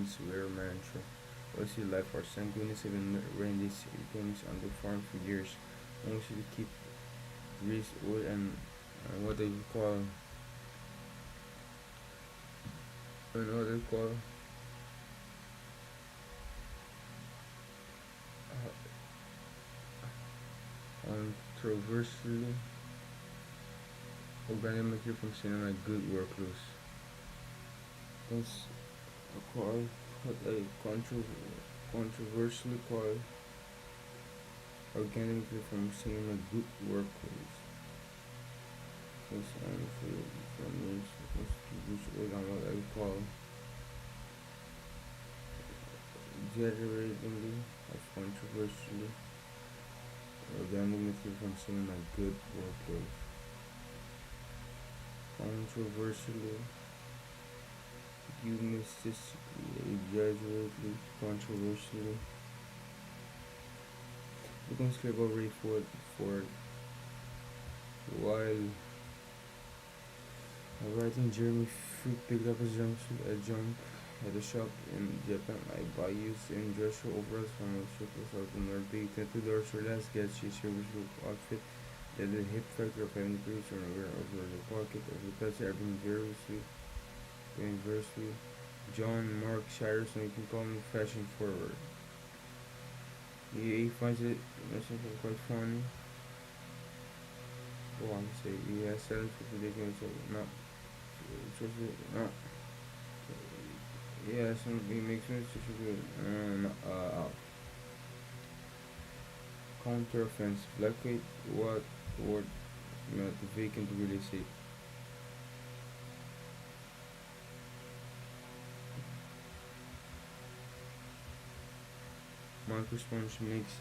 John's rare mantra. What's your life for Sam Goodness have been running these games on the farm for years. Mostly to keep race wood and what they call controversially organic material from cinema good workloads. That's called a controversially called organic material from cinema good workloads. That's from which on what I call generatingly of controversially organic material from cinema good workloads. Controversially, euphemistically, exaggeratedly, controversially. You can skip over for while writing Jeremy Fruit picked up his jumpsuit at a shop in Japan. I buy used in dress show overalls from a surplus of the North Bay. $20 for last get she service look outfit. That the hip factor of having the on over the pocket of the pets have been inversely. John Mark Shires, and you can call me fashion forward. He finds it quite funny. Go on to say he has talent for predicting so not not yeah, some he makes sense to counter offense. Blackgate what word not vacant really say. Mark response makes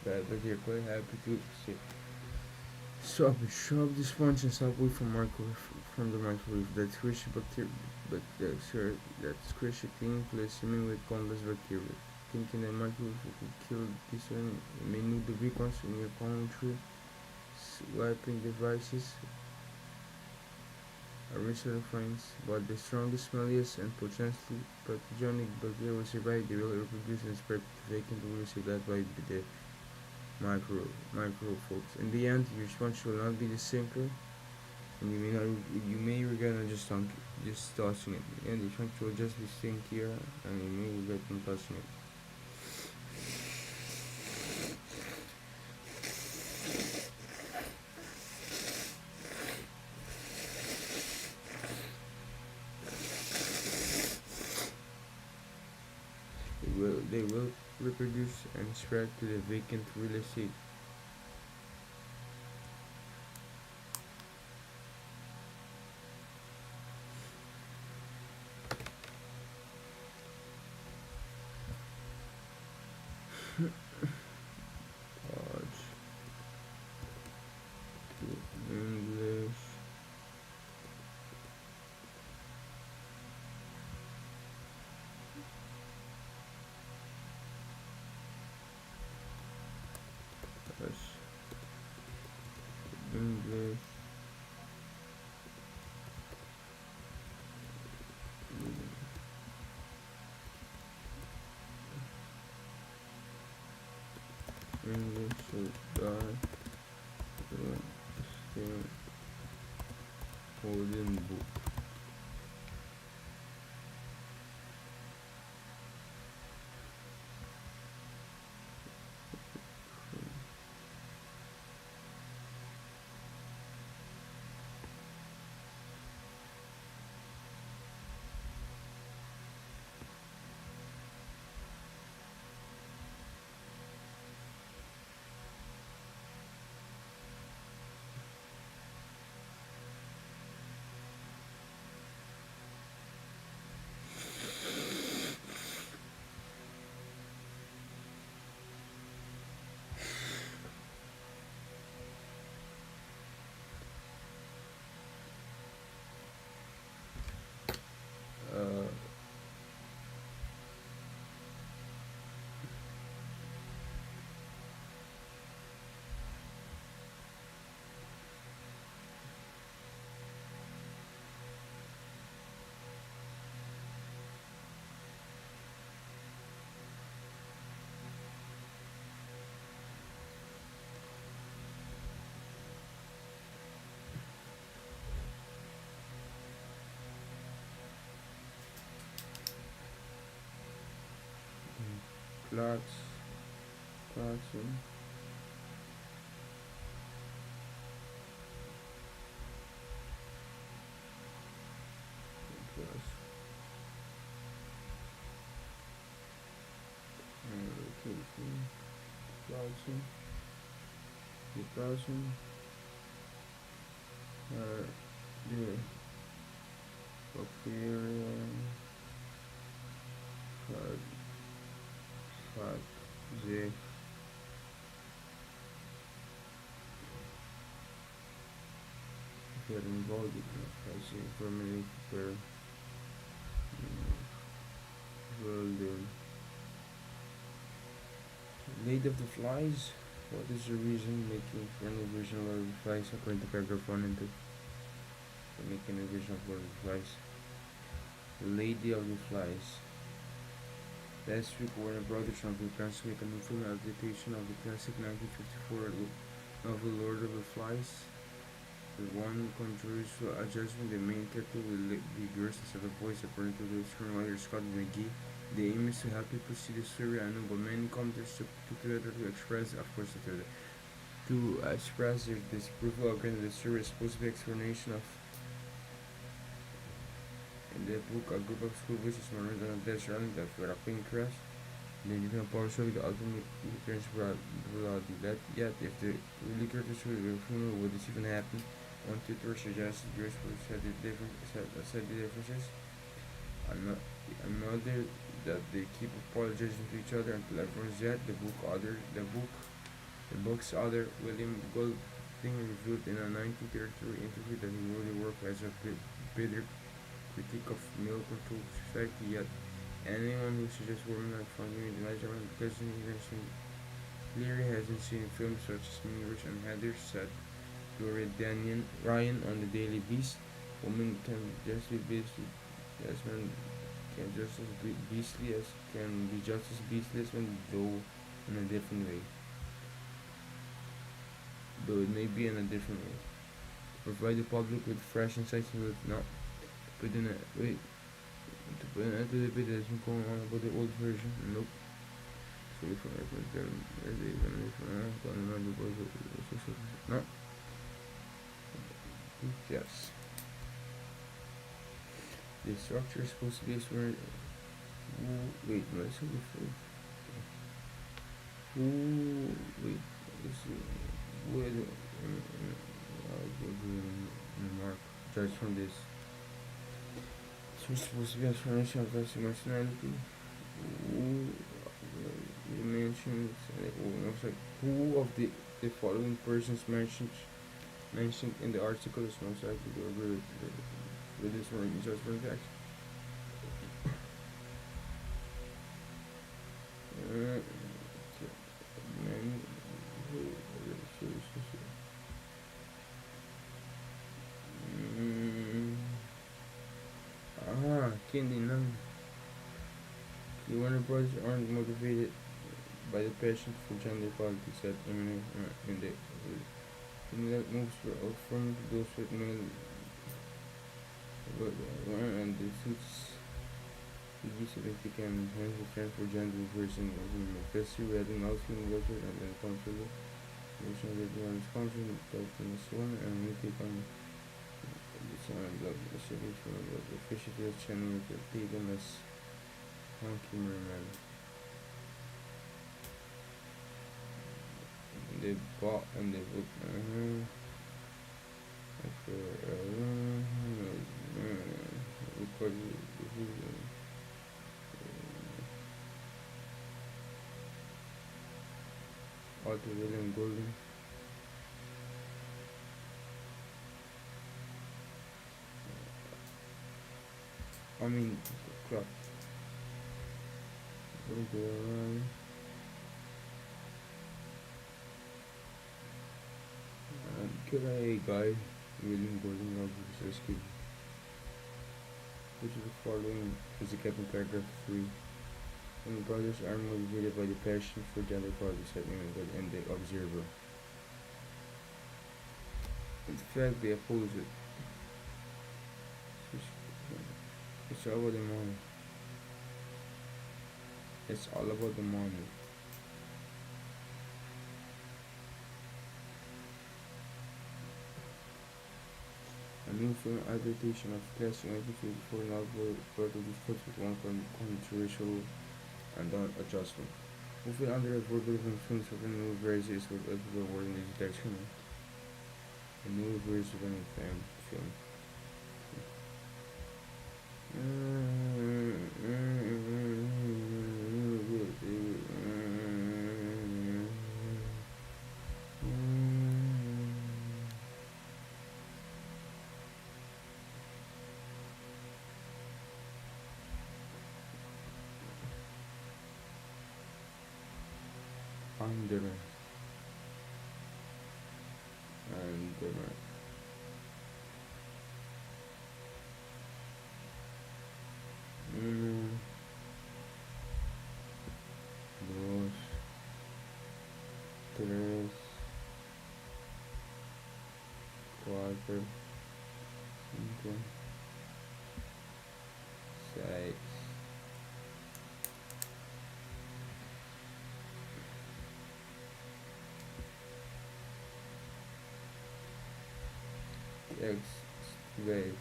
that but you're quite happy to say. So I shove the sponge and stop away from the microwave. That squishy bacteria, but that squishy clean place swimming with countless bacteria. Thinking that microwave could kill this one, may need the beacons in your country. Swiping devices are research finds, but the strongest, smelliest, and potentially pathogenic bacteria will survive. They will reproduce and spread vacant will receive that by the micro folks. In the end, your response will not be the sinker, and you may regret not just tossing it. And the response will just be stinkier, and you may regret not tossing it. They will reproduce and spread to the vacant real estate. Dodge to English. Dodge to English. English should die. Still holding book. Plots, plots, plus, location, plots, the plots, the Aquarium, Fat, Fat, Zig, get involved in I see permanently prepare world Late of the Flies. What is the reason making for an version of Lord of the Flies according to paragraph 1 and 2? For making a version of Lord of the Flies. Lady of the Flies. Last week, Warner Brothers plans to make a new film adaptation of the classic 1954 novel Lord of the Flies. With one controversial adjustment, the main character will be dressed as a voice, according to the screenwriter Scott McGee. The aim is to help people see the story anew, but many commenters together to express, of course, to express their disapproval of the story is supposed to be explanation of. In the book, a group of school visitors murdered on a desert island after a plane crash. They didn't partially the ultimate appearance broadly. That yet, if the really characters were funeral, would this even happen? One tutor suggested Grace would said the differences. Another that they keep apologizing to each other until everyone's dead. The book's author William Golding revealed in a 1933 interview that he really worked as a bitter critique of male-controlled society. Yet anyone who suggests women are funding the measurement because Leary hasn't seen films such as Mirrors and Heather, said Gloria Ryan on the Daily Beast. Women can just be beastly as men can just as be beastly as can be just as beastly as men, though in a different way. Though it may be in a different way. To provide the public with fresh insights and not put in a wait to put an end to the debate that's been going on about the old version. Nope. So if I put them as they no. Yes. The structure is supposed to be where wait, no, it's before. Wait, this is where the mark judge from this. So it's supposed to be explanation of this emotionality. You mentioned who of the following persons mentioned in the article is most likely to agree with this wrong judgment fact. Candy none. The Warner Brothers aren't motivated by the passion for gender politics that in the moves were all from those with male and the suits so that they can enhance the trend for gender version of the manifesto rather than outfitting water and then control version that they are responsible but in this one and we take on the channel of the city for the official channel with the people as Honky Merman. They bought and they put Arthur William Golden. I mean, crap. Good guy, William Golden Rogers rescued. Which of the following is the captain paragraph 3? When the brothers are motivated by the passion for gender politics at England and the observer. In fact, they oppose it. It's all about the money. It's all about the money. A new film adaptation of classic 1954 novel brought to discuss with one controversial and adjustment. Moving under the border from films of a new version is what every award in this direction. A new version of any film. Underman. Underman. Dos, tres, cuatro, cinco, seis, X, wave.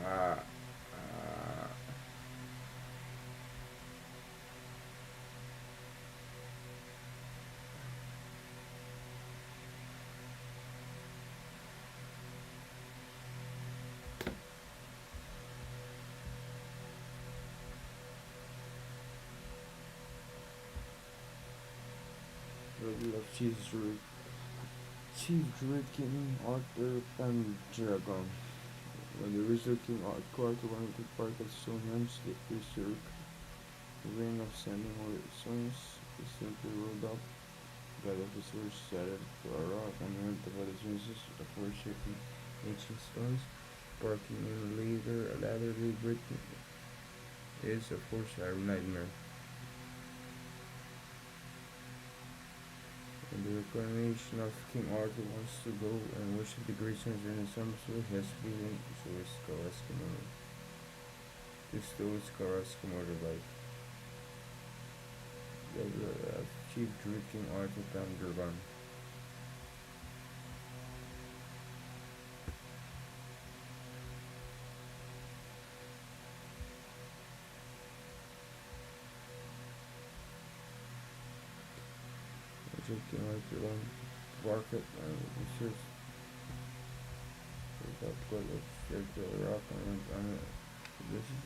Ah, ah, Level of Chief Druid King Arthur Pendragon. When the original King Arthur wanted to part of Stonehenge, the usurped the reign of sending stones, he simply rolled up God of his sword shattered to a rock and went about the genesis of worshipping ancient stones, barking in later latter-day Britain is of course a nightmare. When the incarnation of King Arthur wants to go and worship the great stones in Somerset, he has to be in so is Eskimo. This still is Eskimo life. The chief druid King Arthur Pendragon. King Arthur on Barket and research without God of the rock and this is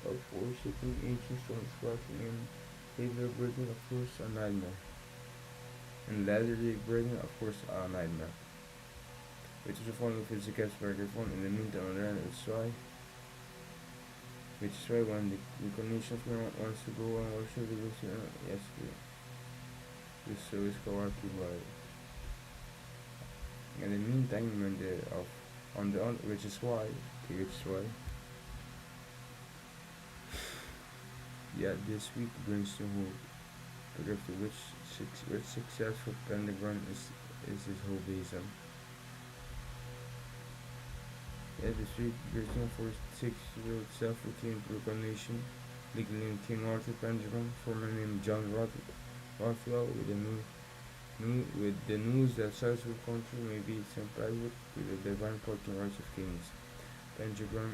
of worshipping ancient stones walking in later Britain of course a nightmare. And later day Britain of course a nightmare. Which is a form of physical microphone in the meantime on the it's why which is why when the incarnation of man wants to go and worship the Lucian yes this show is correctly by in the meantime when the of on the which is why yeah this week brings to hope but after which successful Pentagon is his whole base on. Yeah, this week brings for 6-year-old self-proclaimed proclamation legal name King Arthur Pentagon, former name John Rothwell with the news that Southwood country may be sympathetic with the divine parking rights of kings. Pentagon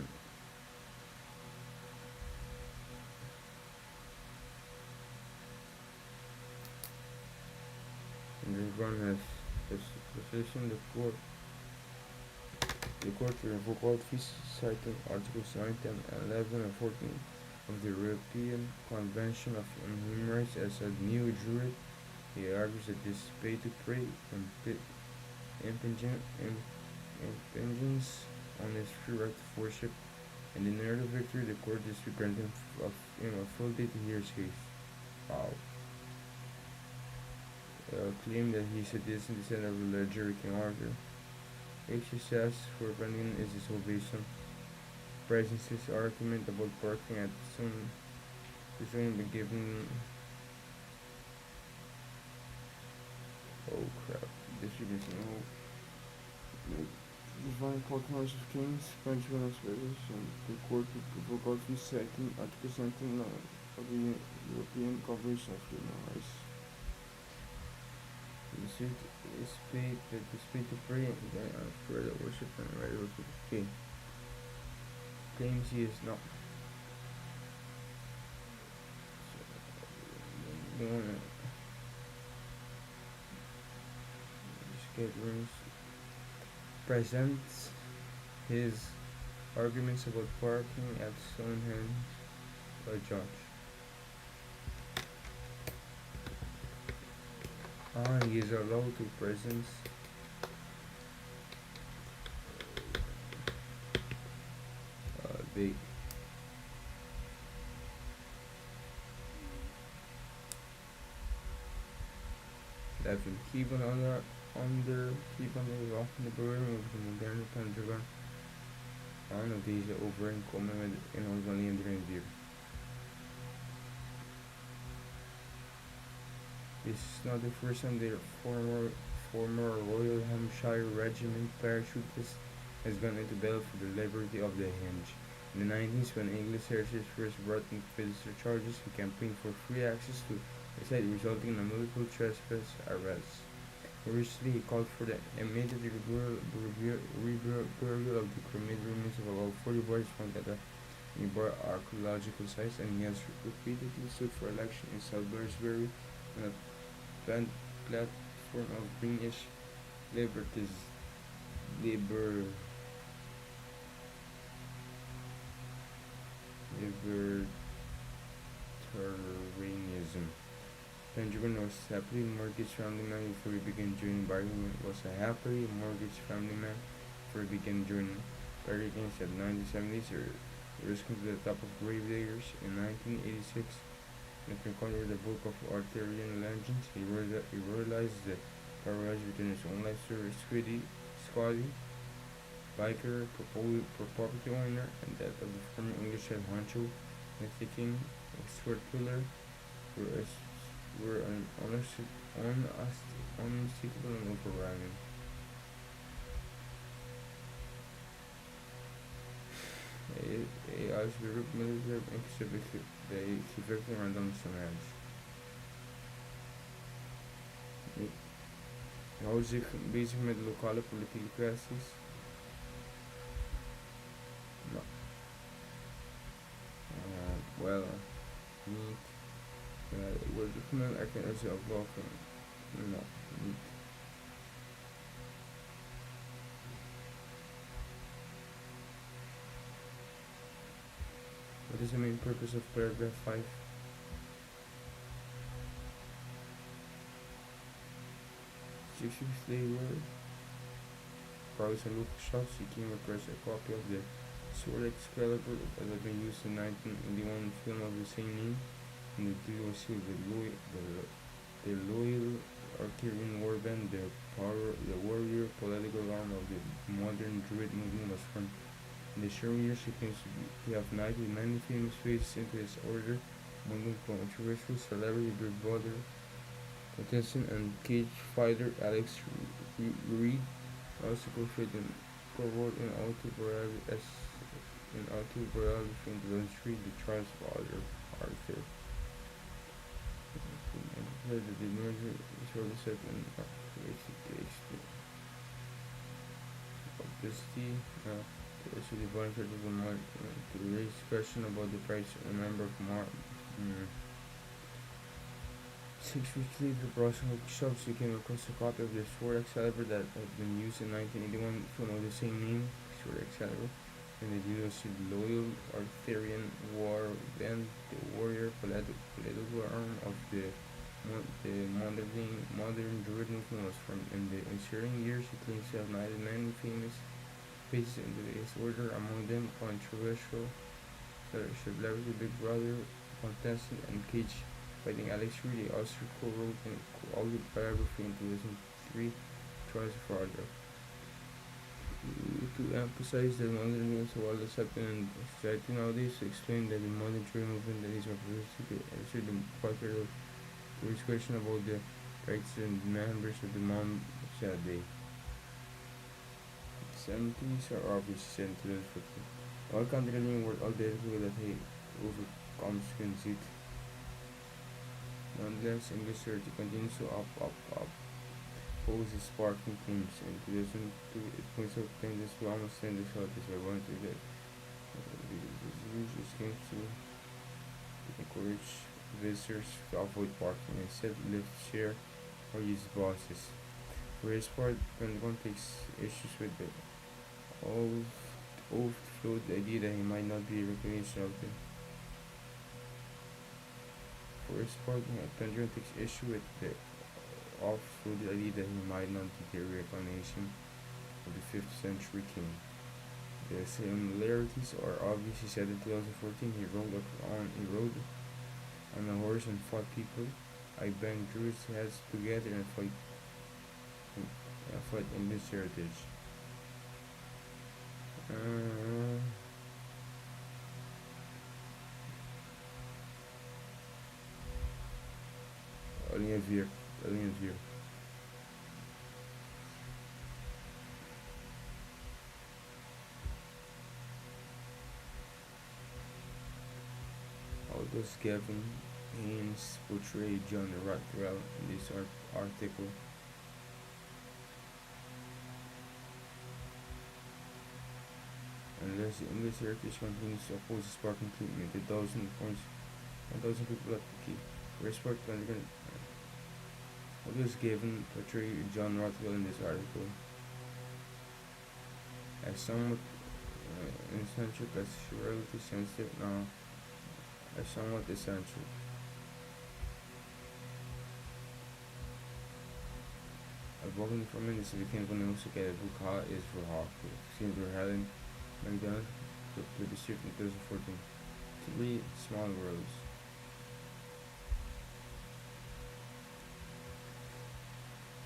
has positioned the court to revoke all fees citing Articles 9, 10, 11, and 14 of the European Convention of Human Rights as a new druid. He argues that this pay-to-play impinges on his free right to worship, and in order of victory, the court is to grant him a full day to hear his case. Wow. Claim that he is a distant descendant of the legendary King Arthur. HSS for Brendan is his salvation. Presents his argument about parking at some This one been given. Oh crap! Distribution. Oh. Divine Partners of Kings, French Restoration, the court forgot the second Article 17 of the European Convention of Human Rights. The suit is paid that the spirit of prayer and further worship and right of the king. Claims he is not. So, schedules presents his arguments about parking at Stonehenge by judge. He is allowed to present the that will keep on keep on the law in the burden of the modern Pentagon. One of these overeenkomen met inhoud van iedereen hier. This is not the first time the former Royal Hampshire Regiment parachutist has gone into battle for the liberty of the Hinge. In the 90s, when English Heritage first brought in visitor charges, he campaigned for free access to the site, resulting in a multiple trespass arrests. Recently, he called for the immediate reburial of the cremated remains of about 40 bodies found at a nearby archaeological sites, and he has repeatedly stood for election in South Salisbury on a platform of greenish libertarianism. Benjamin was a happily mortgage family man before he began joining bargaining. Before he began joining bargaining in the 1970s, risking to the top of Gravedigger's in 1986. After encountering the book of Arthurian legends, he realized the parallels between his own life story, Scotty, biker, property owner, and that of the former English head honcho, Nancy King, sword killer, were unmistakable and overwhelming. Als militair exhibited they victim random scenarios. Hij houdt zich bezig met lokale politieke kwesties. No. Well, niet. Ik word gewoon erkennen als je afwachten. No, niet. What is the main purpose of paragraph 5? 6 weeks later, Carlos and Lucas Shaw seeking request a copy of the Sword Excalibur that had been used in 1981 film of the same name, and the deal was sealed. The loyal Arthurian warband, the warrior political arm of the modern Druid movement, was formed. In the ensuing years, he claims to have knighted many famous faces into his order, among them controversial celebrity Big Brother contestant and cage fighter Alex Reed, also portrayed in forward in autobiography from 2003, The Trials of Arthur. The merger is really set in publicity. So the volunteer to raise question about the price of a member of 6 weeks later, the Brussels shops came across a copy of the Sword Excalibur that had been used in 1981 film of the same name, Sword Excalibur, and the deal was the loyal Arthurian war band, the warrior political arm of the modern Druid movement was from. In the ensuing years, he claims to have knighted many famous faces into his order, among them controversial celebrity Big Brother contestant and cage fighting Alex Reed. He also co-wrote an autobiography in 2003, Trials of Arthur. To emphasize that modern is well accepted in society nowadays, to explain that the modern trade movement that is represented to answer the popular tourist question about the rights and members of the mom said they 70s are obviously sent for all country living were all there that he overcomes conceit. Nonetheless, English surgery continues to up poses sparking themes. In 2002, it points out claims that almost send the shelters are going to get usually schemes to encourage visitors to avoid parking and instead lift, share, or use buses. For his part, Pentagon takes issues with the old, old float the idea that he might not be recognized shelter. For his part, Pentagon takes issue with the off-float idea that he might not be the recognition of the 5th century king. The similarities are obvious. He said in 2014 he rode on a horse and fought people. I banged Jews' heads together and fight English heritage. Uh, Olivier, Olivier. How does Gavin Haynes portray John Rockwell in this article? Unless the English heritage continues to oppose Spartan treatment, 1,000 people at the key. Respect Pentagon. How does Gavin portray John Rothwell in this article? As somewhat eccentric as relatively sensitive now, as somewhat essential. Advocating for minutes became pronounced at Bukha is for Hawk. Seen for Helen McDonald to the shift in 2014. Three small worlds.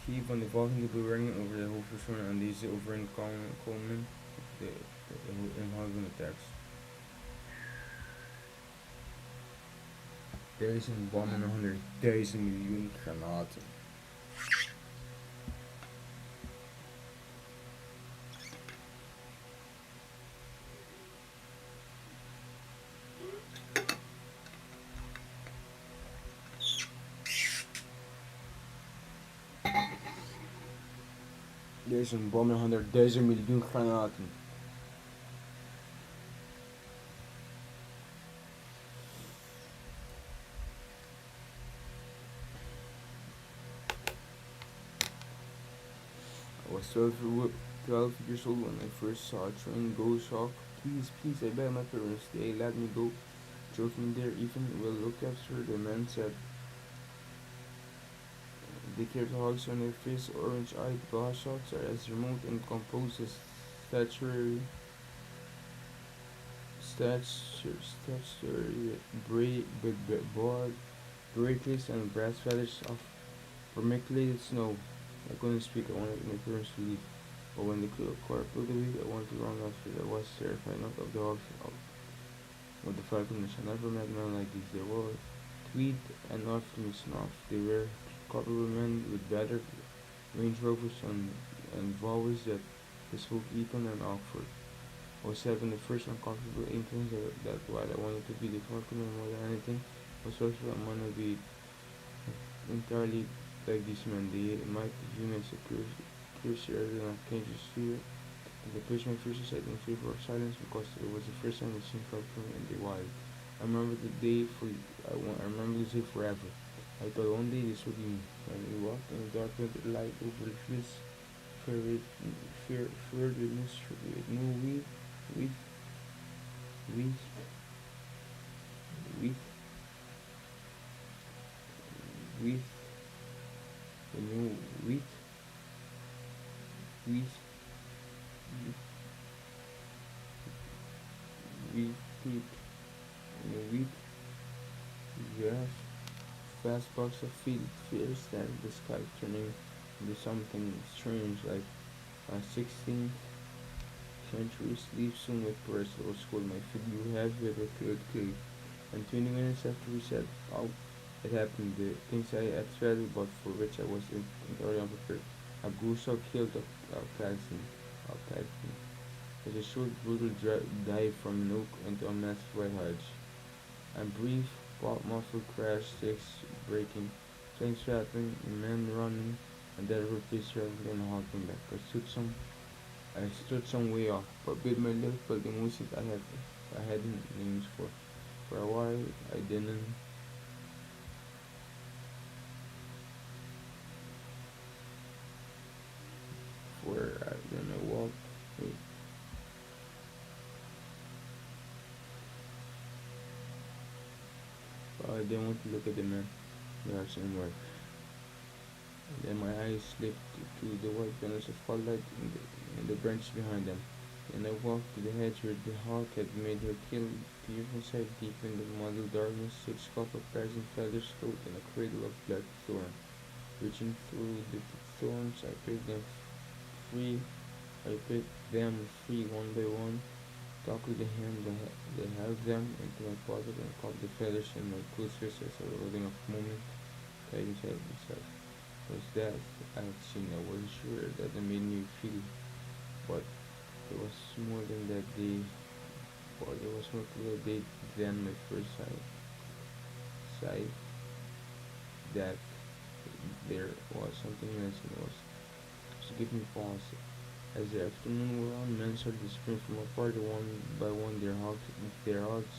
He van de volgende bewerking over de hoofdpersoon aan deze overeenkomen de inhoudende tekst. Er is een bom en 100.000 miljoen granaten. Er is een bom en 100.000 miljoen granaten. I was 12 years old when I first saw a train go shock. Please, please, I begged my parents. They let me go. Joking there, even will look after the man said. They kept hogs on their face, orange-eyed glasshots are as remote and composed as statuary, statuary with broad breakers and brass feathers of vermiculated snow. I couldn't speak. I wanted my parents to leave. But when the car pulled away, I wanted to run after. I was terrified not of the hogs, of the falconers. I never met men like these. They wore tweed and optimus snuff. They were capable men with better Range Rovers and Volvos that bespoke Eton and Oxford. I was having the first uncomfortable inkling that while I wanted to be the falconer more than anything, I was also I wanted to be entirely like these men. They might view me as a curiosity rather than a dangerous fear. And they pushed my fears aside in favor of silence because it was the first time I'd seen falconer in the wild. I remember the day for I remember this day forever. I thought one day this would be me. When we walked in the dark winter light over the fields, filled with mystery, with no wheat, wheat, wheat, wheat, with no wheat, wheat, wheat, wheat, no wheat, grass, vast box of fear stared at the sky, turning into something strange like a 16th centuries, leave soon with Paris Law School. My feet grew heavy with a cleared clay. And 20 minutes after we set out, it happened. The things I had dreaded, but for which I was entirely unprepared. A goose killed a paxton. With a short, brutal dive from an oak into a massive white hedge. A brief, muffled crash, sticks breaking, flames rattling, a man running, and that road police rattling and honking back. I stood some way off, but bit my lip, but the emotions I hadn't names for. For a while, I didn't. Then I walked. Wait, I didn't want to look at the man. The house anymore. Then my eyes slipped to the white banners of spotlight in the branches behind them. And I walked to the hedge where the hawk had made her kill. The evil side deep in the mottled darkness, 6 copper pairs of feathers float in a cradle of black thorn. Reaching through the thorns, free. I picked them free one by one, talked with the hand that held them into my pocket and caught the feathers in my close fist as a rolling of moment tied inside myself. Was that I had seen. I wasn't sure that it made me feel, but it was more than that day. But it was more clear day than my first sight that there was something missing. It was to give me pause. As the afternoon wore on, men started to spring from apart one by one. Their hogs.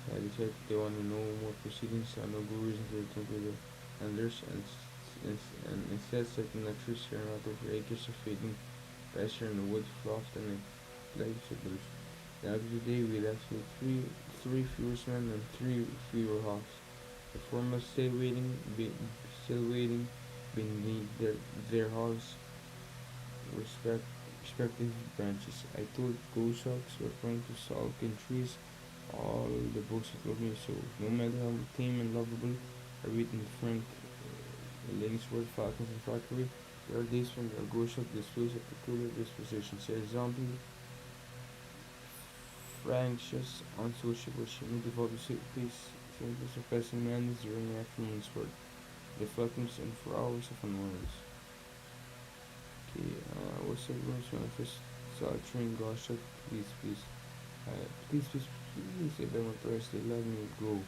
I decided they want to know more proceedings. I no good reason to return to the elders and instead setting a tree staring out over acres of fading pasture in the wood frost and a light settlers. The end of the day we left with three fewer men and three fewer hogs. The foreman still waiting beneath their hogs respect, respective branches. I told goshawks were trying to sulk in trees all the books that told me so. No matter how tame and lovable, I read in Frank Langsworth, Falcons and Factory, there are days when a goshawk displays a peculiar disposition. Say a zombie, fractious, unsociable, shame devoted to peace, simply surpassing madness during afternoon sport. The Falcons and for hours of annoyance. Okay, what's up, when I first saw a train goshawk? Please, please, if I'm interested, let me go.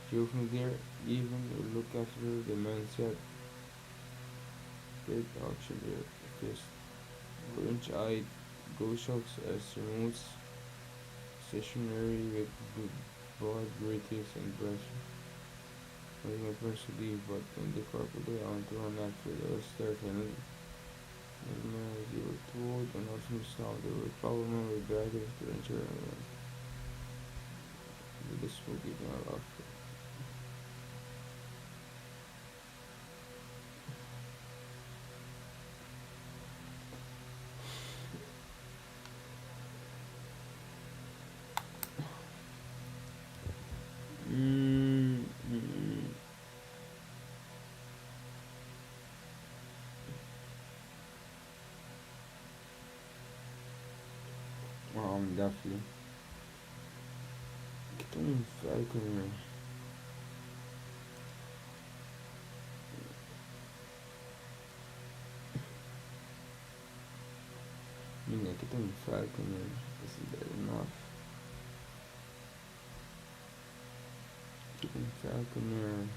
Joe from there, even look after the man said, great auction there, fist. Orange-eyed goshawks as remote stationary with broad gray teeth and breast. Like my first to leave, but when the crocodile on to run after the stairs and as they were told and also stopped, they were following with back of the enter with the smoky ground after. Mm, mm, definitely. Kitong Falconer. Minha Kitong Falconer. Isn't that enough? Kitong Falconer.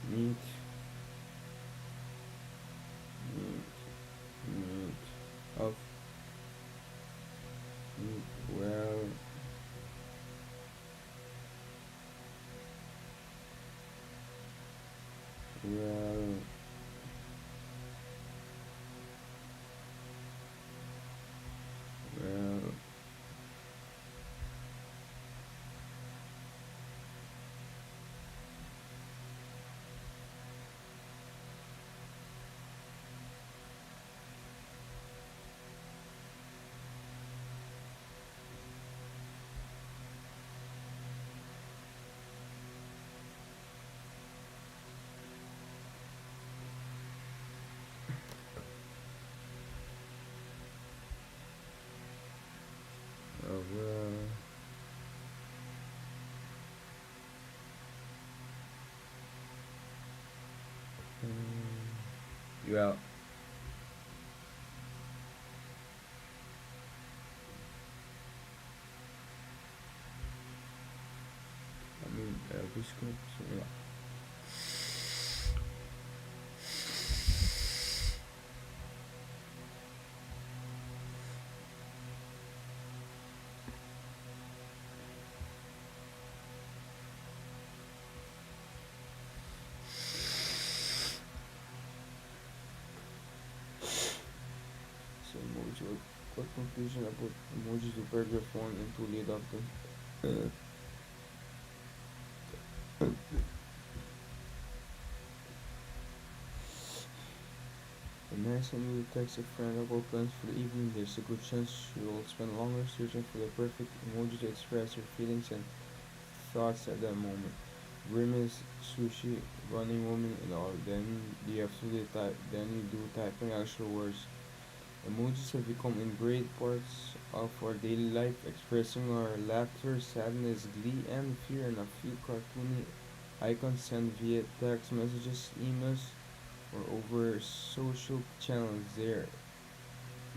Meat, meat, meat. Of meat. Well, well. Well, I mean, biscuit. So, yeah. So emoji. What conclusion about emojis to paragraph one and two lead up to? A nice and you text a friend about plans for the evening. There's a good chance you will spend longer searching for the perfect emoji to express your feelings and thoughts at that moment. Grimace, sushi, running woman, and all. Then you have to do type. Then you do typing actual words. Emojis have become ingrained parts of our daily life, expressing our laughter, sadness, glee, and fear in a few cartoony icons sent via text messages, emails, or over social channels.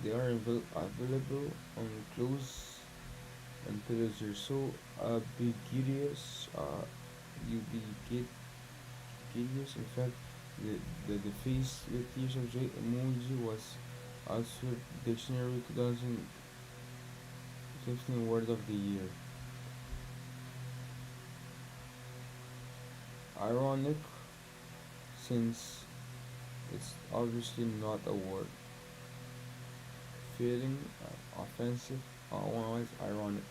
They are available on clothes and pillows. They're so ubiquitous, ubiquitous. In fact, the face with tears of joy emoji was Oxford Dictionary 2015 Word of the Year. Ironic, since it's obviously not a word. Feeling offensive, otherwise ironic.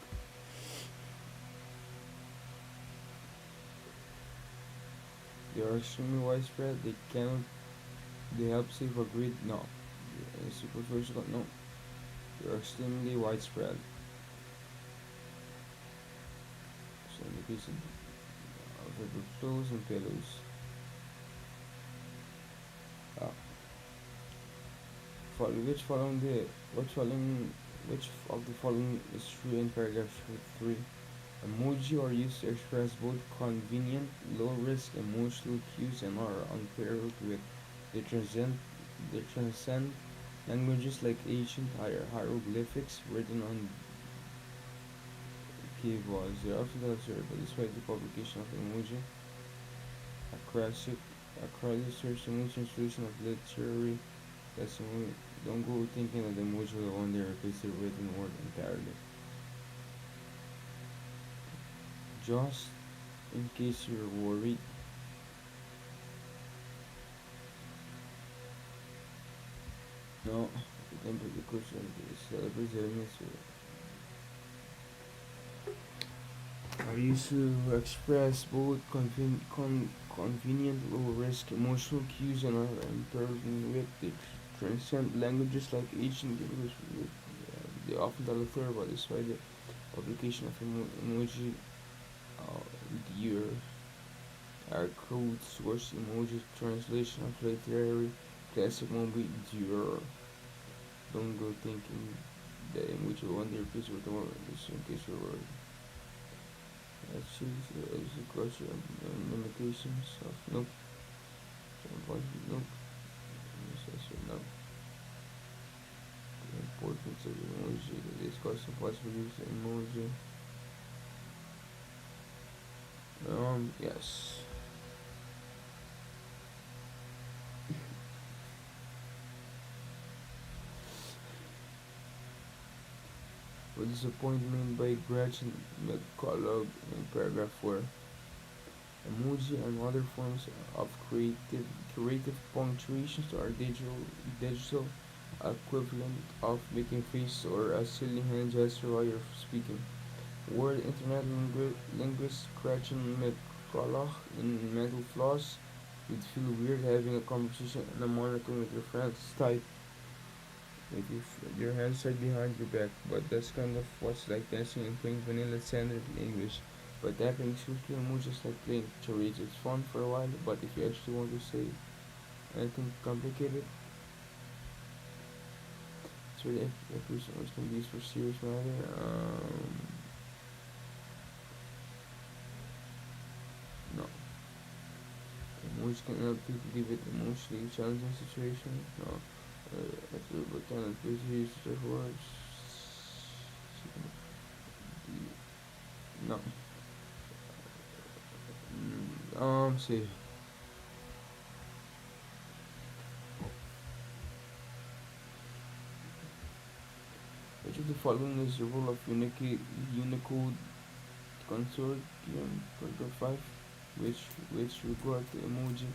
They are extremely widespread. They help save a great no. Superficial no. They are extremely widespread. So in the case of the clothes and pillows. Uh, which following the which following which of the following is true in paragraph 3? Emoji are used to express both convenient, low-risk emotional cues and are unparalleled with they transcend they transcend languages like ancient hieroglyphics written on cave walls. They are often observed, but despite the publication of emoji, a classic a crowded search emoji translation of literary testimony. Don't go thinking that the emoji will one day replace the written word entirely. Just in case you're worried, no, the temple the question is celebrates elements are used to express both convenient, low-risk emotional cues and are important with they transcend languages like ancient English. They often tell a story about this by the publication of emoji year are code source emoji translation of literary classic movie Dior. Don't go thinking that emoji will one day replace with the word just in case you're worried. Choose as a culture and limitations of nope. Nope. Nope. The importance of emoji. The discussion possibilities of emoji. Yes. With disappointment by Gretchen McCullough in paragraph 4. Emoji and other forms of creative punctuations are digital equivalent of making face or a silly hand gesture while you're speaking. Word Internet linguist Gretchen McCullough in Mental Floss would feel weird having a conversation on a monitor with your friends. Type with your hands tied behind your back, but that's kind of what's like dancing and playing vanilla standard English. But tapping swiftly on moves is like playing charades. It's fun for a while, but if you actually want to say anything complicated, it's really accuracy which can be used for serious matter. No. Emoji which can help people deal with emotionally challenging situations. No, but then it is used of words. No. See. Which of the following is the role of Unicode Consortium? Paragraph 5. Which regard the emoji.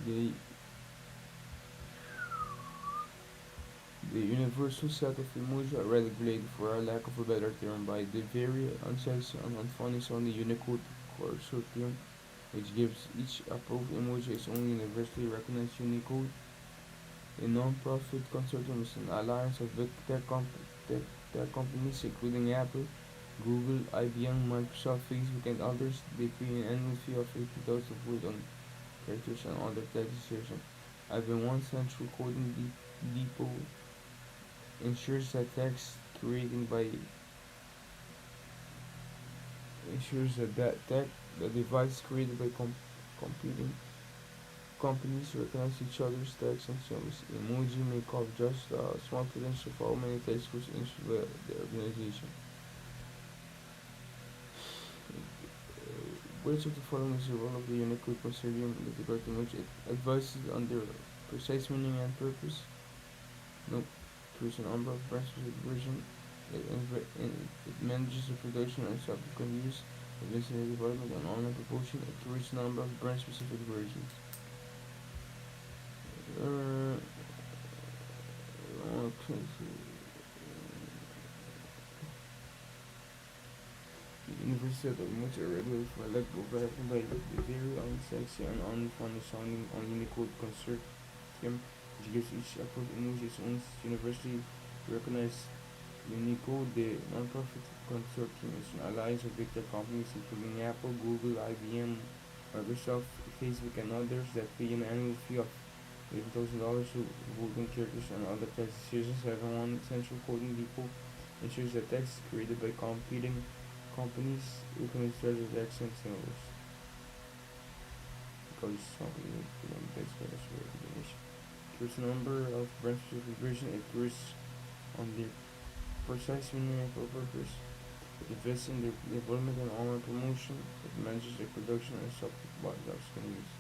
The The universal set of emoji are regulated, for a lack of a better term, by the very unsexy and unfunny sounding Unicode Consortium, which gives each approved emoji its own universally recognized Unicode. A non-profit consortium is an alliance of big tech companies including Apple, Google, IBM, Microsoft, Facebook, and others. They pay an annual fee of $80 on characters and other legislation. Having one central coding depot ensures that text created by ensures that the device created by competing companies recognize each other's text and service. Emoji may cover just a small potential for how many text was issued by the organization. Which of the following is the role of the Unicode Consortium with regard to which it advises on their precise meaning and purpose? Nope. Creates a number of branches with version. It manages the production and subsequent use of listener development and online promotion. It creates a number of brand specific versions. Okay. The University of Much are regulated for electrical version by the very unsexy and unfunny sounding on Unicode Consortium, which gives each approved emoji its own universally recognized Unicode. The non-profit consortium is an alliance of big tech companies including Apple, Google, IBM, Microsoft, Facebook, and others that pay an annual fee of $80,000 to golden characters and other text decisions. Having one central coding depot ensures that text created by competing companies recognize each other's text and symbols. Because something text recognition. Here's a number of branches of version. It varies on the precise meaning and purpose. It invests in the development and online promotion. It manages the production and what jobs can use.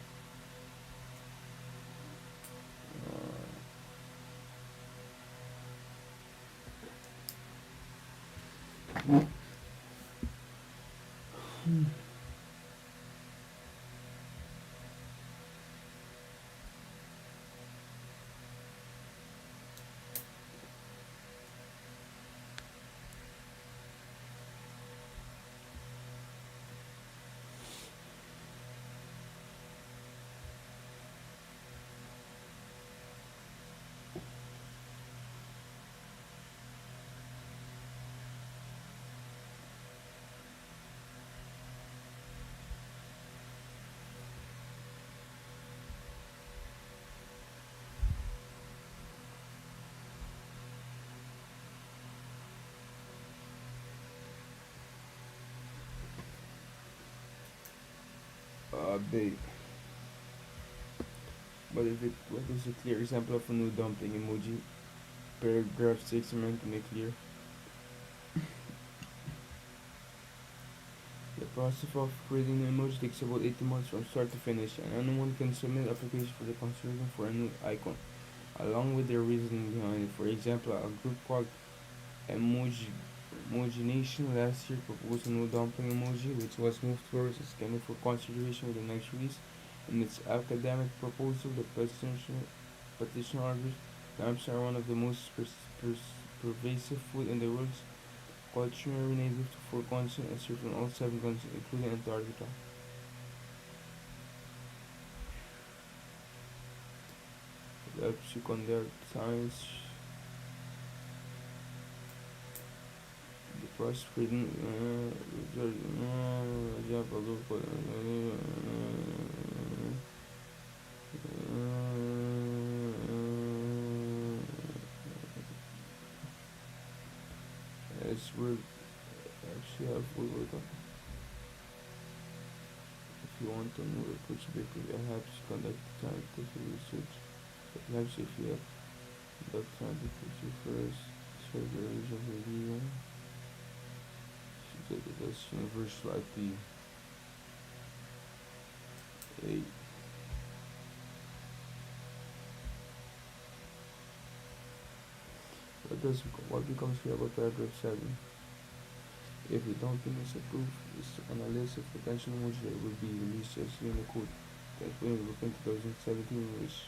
Update. But what is a clear example of a new dumpling emoji? Paragraph 6 meant to make clear. The process of creating an emoji takes about 18 months from start to finish, and anyone can submit application for the consortium for a new icon, along with their reasoning behind it. For example, a group called Emoji Nation last year proposed a new dumpling emoji, which was moved towards a schedule for consideration with the next release. In its academic proposal, the petition argues dumps are one of the most pervasive food in the world, culturally native to four continents and served on all seven continents, including Antarctica. It helps you conduct science. The process creating you want to know approach because it helps conduct scientific research. It helps if you have conduct scientific research first, search the origin of the idea, that this universal IP. A what becomes clear about paragraph 7? If the document is approved, it's on a list of potential modules that will be released as Unicode. That when we look in 2017, which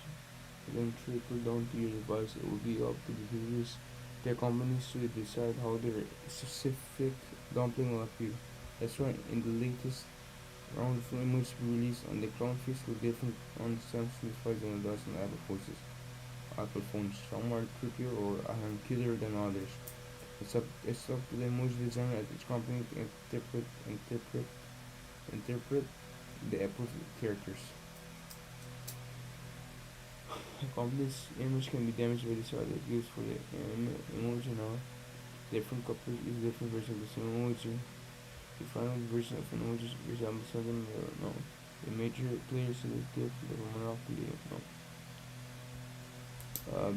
then trickle down to your device, it will be up to the various tech companies to decide how their specific dumpling will appear. That's why in the latest round of images released on the clownfish with different on Samsung devices and thus on Apple phones. Some are trickier or killer than others. It's up to the emoji designer at each company to interpret the approved characters. A company's image can be damaged by the side that used for the emoji now. Different couples use different versions of the same emoji. The final version of an emoji resembles something they don't know. The major players in the tip the monopoly no.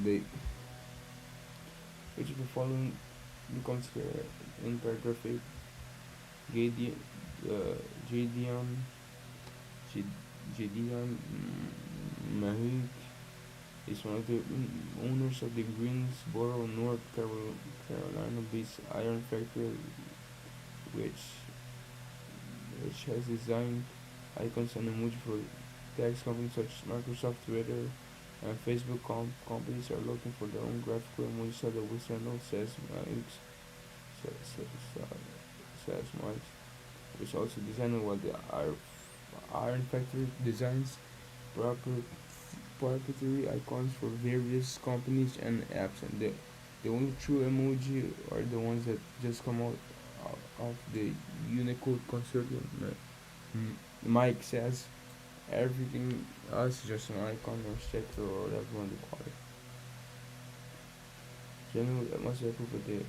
They which of the following becomes clear in paragraph 8. Gideon, Gideon, Gideon Mahik is one of the owners of the Greensboro, North Carolina-based iron factory, which which has designed icons and emojis for tech companies such as Microsoft, Twitter, and Facebook. Companies are looking for their own graphical emoji so that we send out says Marks, which also designed while the Iron Factory designs proper proprietary icons for various companies and apps, and the only true emoji are the ones that just come out of the Unicode consortium. Mike says everything else is just an icon or sticker or whatever you want to call it. Generally, I must approve of the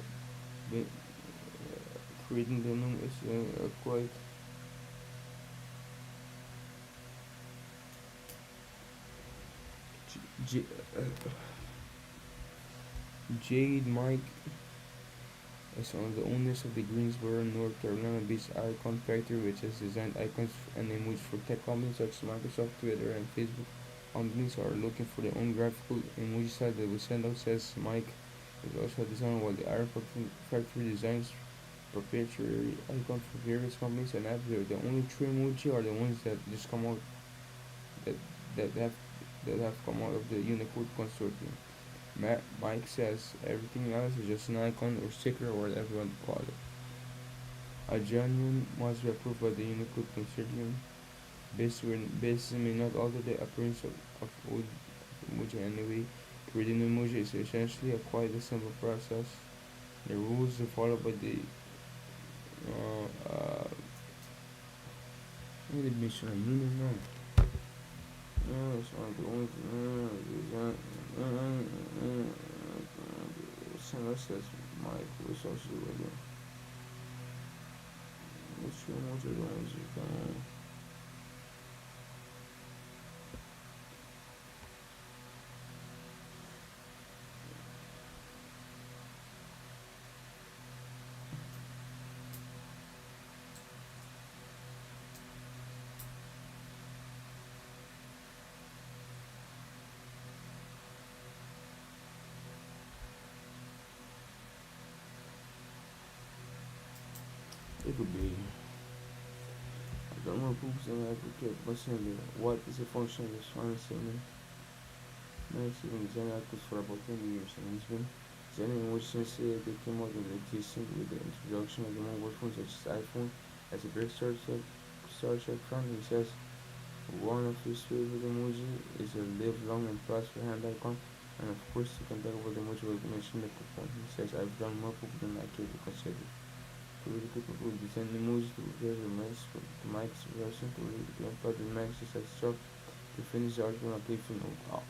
creating the name is quite J- uh, Jade Mike is one of the owners of the Greensboro, North Carolina-based icon factory, which has designed icons and emojis for tech companies such as Microsoft, Twitter, and Facebook. Companies are looking for their own graphical emoji style that will send out, says Mike. Is also a designer while the Iron Factory designs proprietary icons for various companies and apps. The only true emoji are the ones that just come out that that have that have come out of the Unicode consortium. Mike says everything else is just an icon or sticker or whatever you want to call it. A genuine must be approved by the Unicode consortium. Basis may not alter the appearance of emoji anyway. Creating an emoji is essentially a quite a simple process. The rules are followed by the mission. You know. No, it's not the only Sandra says Mike was also with you. What's your motor ones you can it could be the more poops and advocate personally what is the function of this final statement. Max even designed actors for about 20 years and he's been designing which since they came out and existing with the introduction of the mobile phones such as iPhone as a great Star Trek fan. He says one of his favorite emoji is a live long and prosper hand icon, and of course you can talk about the emoji we mentioned at the phone. He says I've done more poop than I care to consider. To really people who design emojis to prepare the Max for the Mike's version to really become part of the Max just as job to finish the article on a playful note.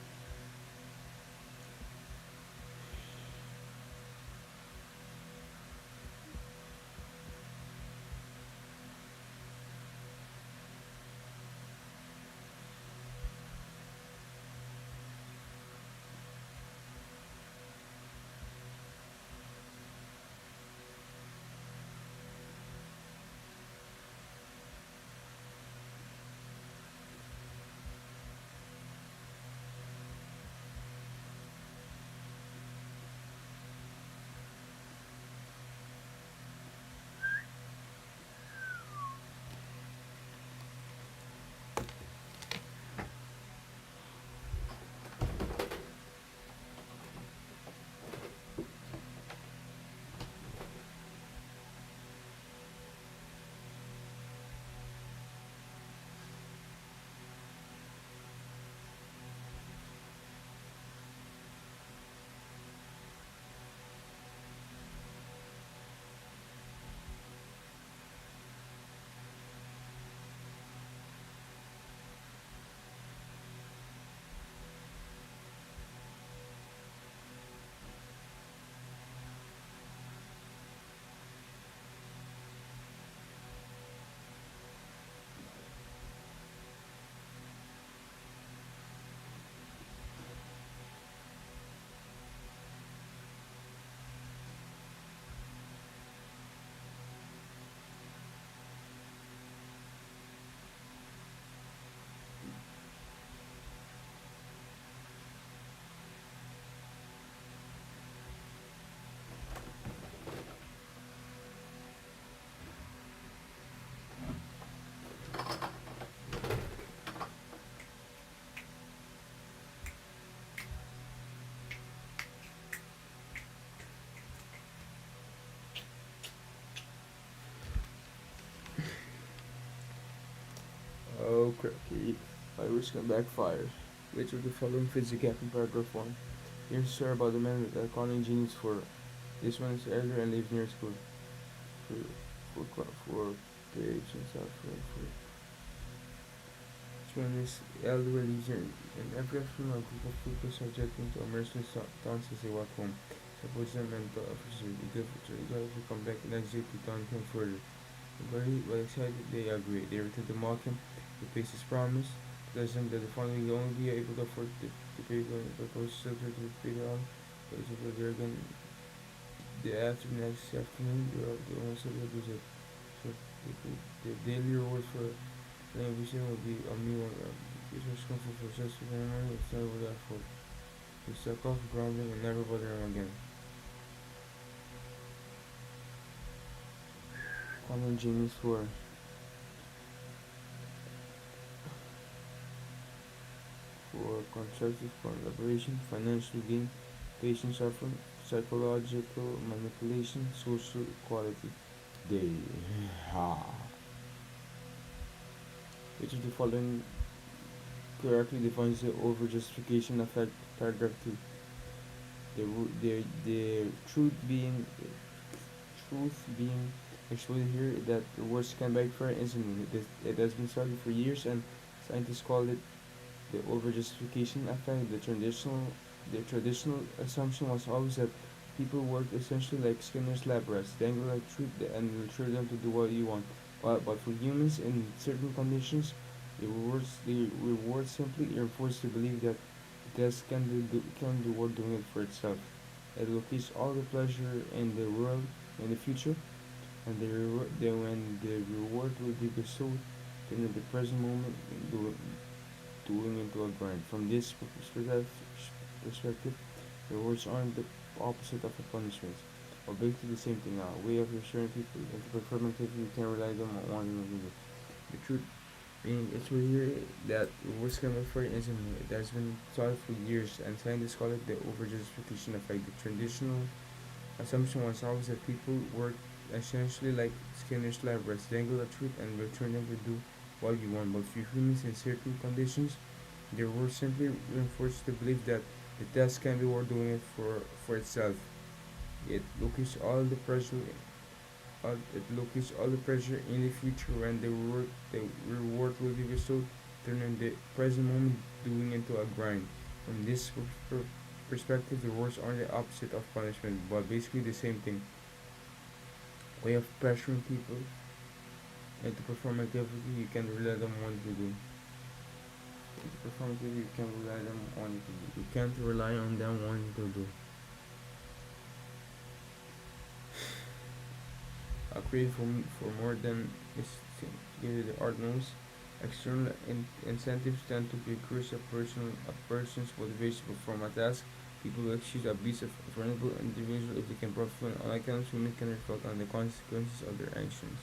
create by risk and backfire. Which of the following fits the gap in paragraph 1? Here's a story about a man with a calling genius for this one is elder and lives near school. For page and stuff for this one is elder and lives in every afternoon a group of people subjecting to immersion dance as they walk home. Suppose them and the officer be good for each other to come back the next day to taunt him further. Very well excited, they agree. They return to mock him. He pays his promise. Tells them that the following will only be able to afford to pay for the proposed shelter to pay it on. But it's over there again. The after next afternoon, the only subject was it. So the daily reward for playing vision will be a meal. This was comfort for such a ceremony. It's not over that for. He stuck off grumbling and never bother him again. Common genius for constructive collaboration, financial gain, patient suffering, psychological manipulation, social equality. They ha. Which of the following correctly defines the over-justification effect? Paragraph 2. The truth being exploited here that the words can backfire instantly. It has been studied for years and scientists call it the over-justification effect. The traditional assumption was always that people worked essentially like Skinner's lab rats, dangle a truth and assure them to do what you want. But for humans in certain conditions, the reward simply reinforces the belief that the task can do worth doing it for itself. It locates all the pleasure in the world in the future, and when the reward will be bestowed, turning the present moment doing into a grind. From this perspective, rewards aren't the opposite of a punishment, but basically the same thing. A way of reassuring people into performing activity you can rely them on wanting to do. The truth being, it's here that rewards can look for isn't it has been taught for years, and scientists call it the overjustification effect. The traditional assumption was always that people work essentially like Skinner's lab rats, dangle a truth and return them to do what you want. But for humans in certain conditions, their work simply reinforces the belief that the task can be worth doing it for itself. It locates all the pressure. It locates all the pressure in the future when the reward will be bestowed, turning the present moment doing into a grind. From this perspective, the rewards aren't the opposite of punishment, but basically the same thing. Way of pressuring people into perform activity you can rely them on to do. To perform activity you can rely them on to do. You can't rely on them wanting to do. Create for more than is given the art knows. External incentives tend to decrease a person's motivation to perform a task. People will excuse a beast of vulnerable individual if they can profit on accounts women can reflect on the consequences of their actions.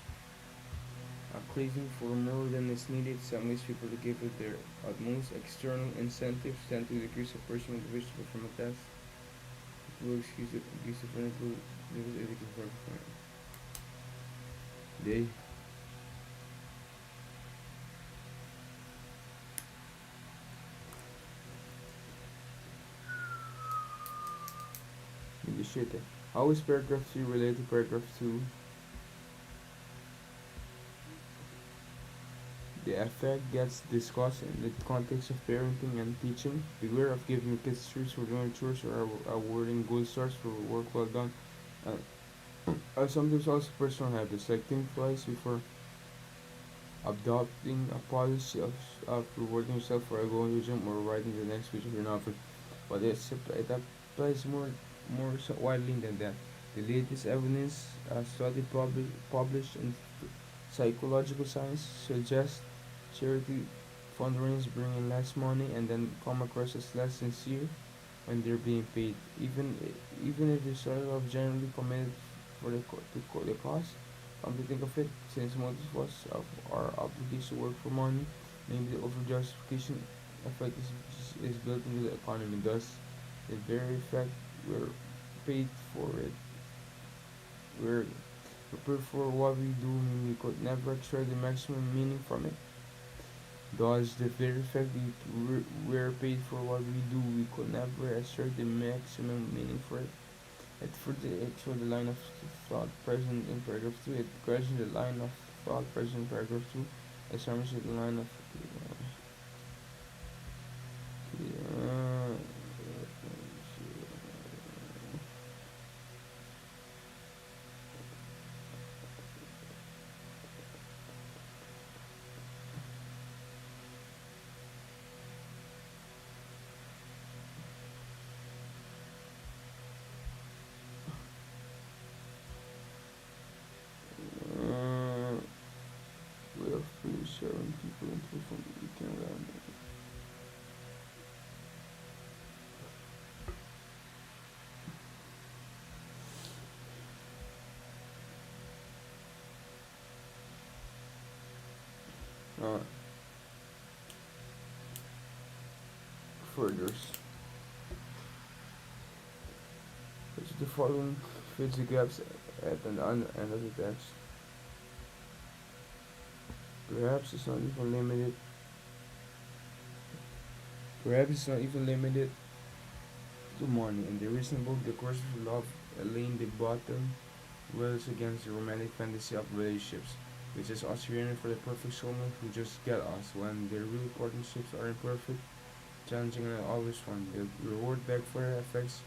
Craving for more than is needed some ways people to give it their utmost. External incentives tend to decrease a person's motivation to perform a task. People will excuse the abuse of vulnerable individuals if they can perform it. They negotiate. How is paragraph 3 related to paragraph 2? The effect gets discussed in the context of parenting and teaching. Beware of giving kids treats for doing chores or awarding gold stars for work well done. Sometimes also personal habits like think twice before adopting a policy of rewarding yourself for going to the gym or writing the next page of your novel. But it applies more widely than that. The latest evidence, a study published in Psychological Science, suggests charity fundraisers bring in less money and then come across as less sincere when they're being paid, even if the sort of generally committed for the cause. Come to think of it, since most of us are obligated to work for money, maybe the over-justification effect is built into the economy. Thus, the very fact we're paid for it, we're prepared for what we do, mean we could never extract the maximum meaning from it. Thus, the very fact that we're paid for what we do, we could never assert the maximum meaning for it. It further explores the line of thought present in paragraph 2. It questions the line of thought present in paragraph 2. It summarizes the line of uh, uh, way of really sharing people into from you can learn. Uh, Further, the following fills the gaps at an end of the text. Perhaps it's not even limited. Perhaps it's not even limited to money. In the recent book, The Course of Love, Elaine de Botton rails against the romantic fantasy of relationships, which is us yearning for the perfect soulmate who just get us when their real partnerships are imperfect, challenging, and always fun. The reward backfire effects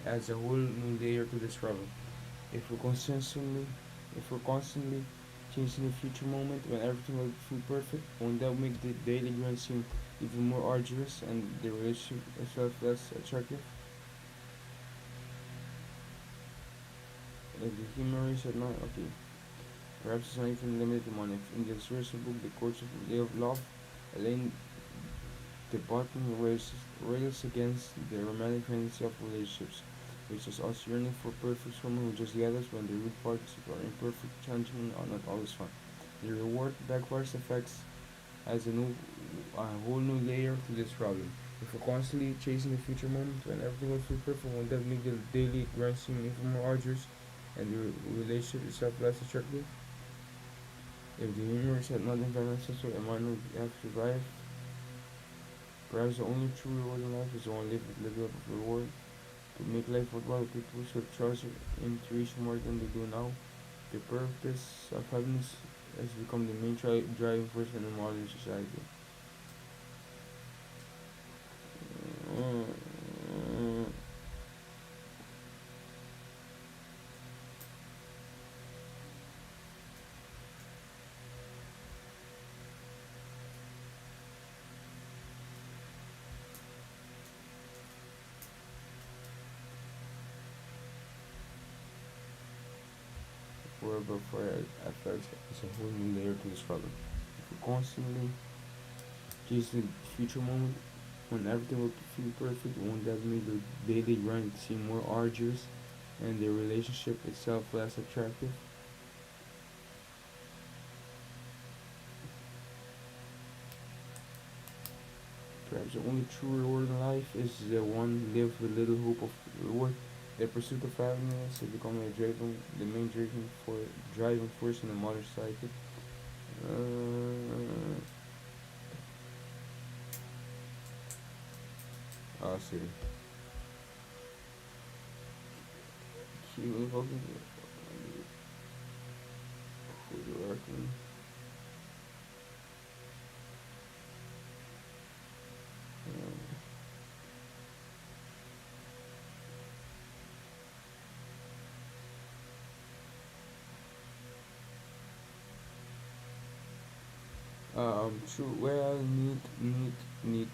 adds a whole new layer to the struggle. If we're constantly, if we're constantly chasing the future moment when everything will feel perfect, won't that make the daily grind seem even more arduous and the relationship itself less attractive? If the humor is at night, okay. Perhaps it's not even limited to money. In the series book, The Course of Love, Elaine the bottom rails against the romantic fantasy of relationships, which is us yearning for perfect someone who just get us when the real partnerships are imperfect, challenging, and are not always fun. The reward backwards effects adds a whole new layer to this problem. If we're constantly chasing the future moment when everything will feel perfect, won't that make the daily grind seem even more arduous and the relationship itself less attractive? If the universe had nothing financial, am I not have survived? Perhaps the only true reward in life is the one lived with little of reward. To make life worthwhile, people should trust intuition more than they do now. The purpose of happiness has become the main driving force in the modern society. Uh, Wherever fire affects is a whole new layer to the struggle. If we constantly chase the future moment when everything will feel perfect, won't that make the daily grind seem more arduous and the relationship itself less attractive? Perhaps the only true reward in life is the one lived with little hope of reward. The pursuit of happiness has become the main driving force in the modern society. I see. Keep invoking for the working. True. Well, neat.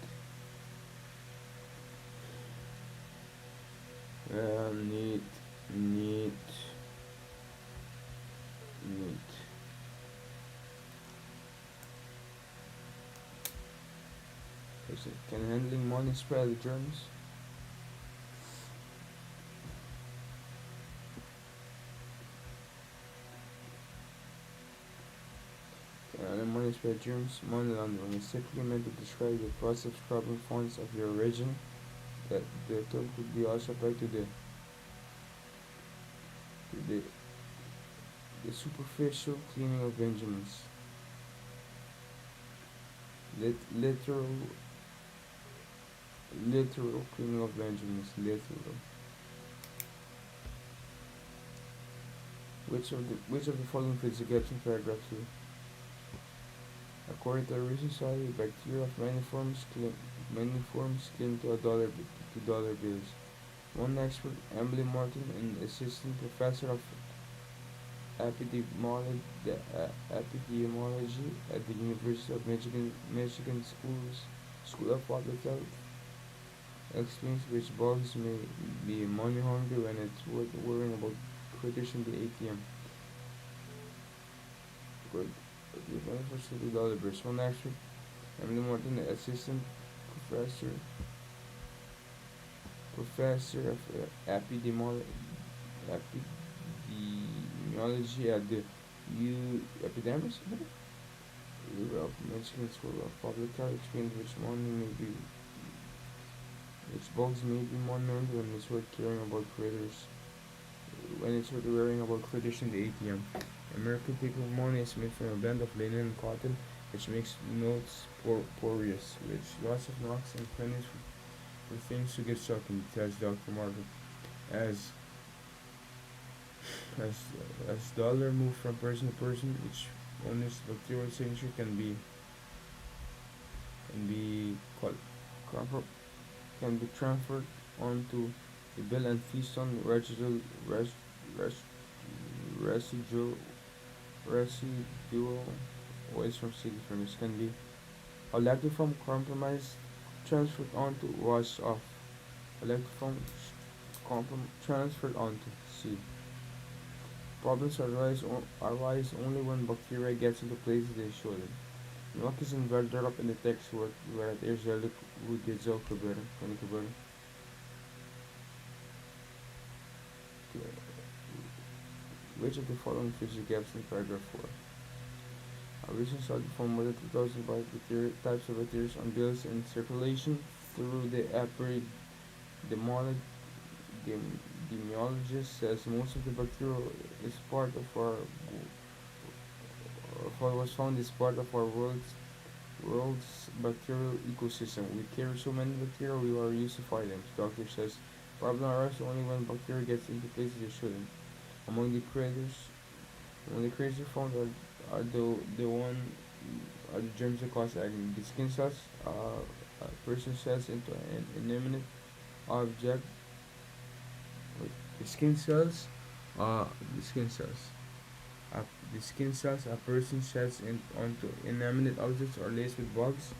Well, neat, neat. Is it? Can handling money spell the germs? Money spell germs. Money laundering is typically meant to describe the process of scrubbing funds of your origin. That the term could be also applied to the superficial cleaning of Benjamins. Literal, literal cleaning of Benjamins. Literal. Which of the following fits the gaps in paragraph 2? According to a recent study, bacteria of many forms cling to dollar bills. One expert, Emily Martin, an assistant professor of epidemiology at the University of Michigan School of Public Health, explains which bugs may be money hungry when it's worth worrying about critters in the ATM. Good. The benefits of the dollar bills. One expert, Emily Martin, an assistant professor professor of epidemiology at the Epidemics of Michigan School of Public Health explains which bugs may be more known when it's worth worrying about critters in the ATM. American people money is made from a blend of linen and cotton, which makes notes porous, which lots of knocks and pennies for things to get stuck in, tells Dr. Margaret. As as as dollar move from person to person, each owner's bacterial signature called comfort can be transferred onto the bill and feast on res, residual residual waste from city furnace can be elected from compromise transferred onto wash off elected from transferred onto C. Problems arise only when bacteria gets into places they shouldn't. Milk is inverted up in the text where it is jelly with the Kuber. Which of the following fits the gaps in paragraph 4? A recent study found more than 2,000 types of bacteria on bills in circulation through the epidemiologist says most of the bacteria is part of what was found is part of our world's bacterial ecosystem. We carry so many bacteria we are used to fight them. The doctor says problem arises only when bacteria gets into places they shouldn't. Among the creators among the creatures found are the one are the germs that cause acne. The skin cells a person cells into an inanimate object. Wait, the skin cells uh the skin cells uh, the skin cells a person sheds onto inanimate objects or laced with bugs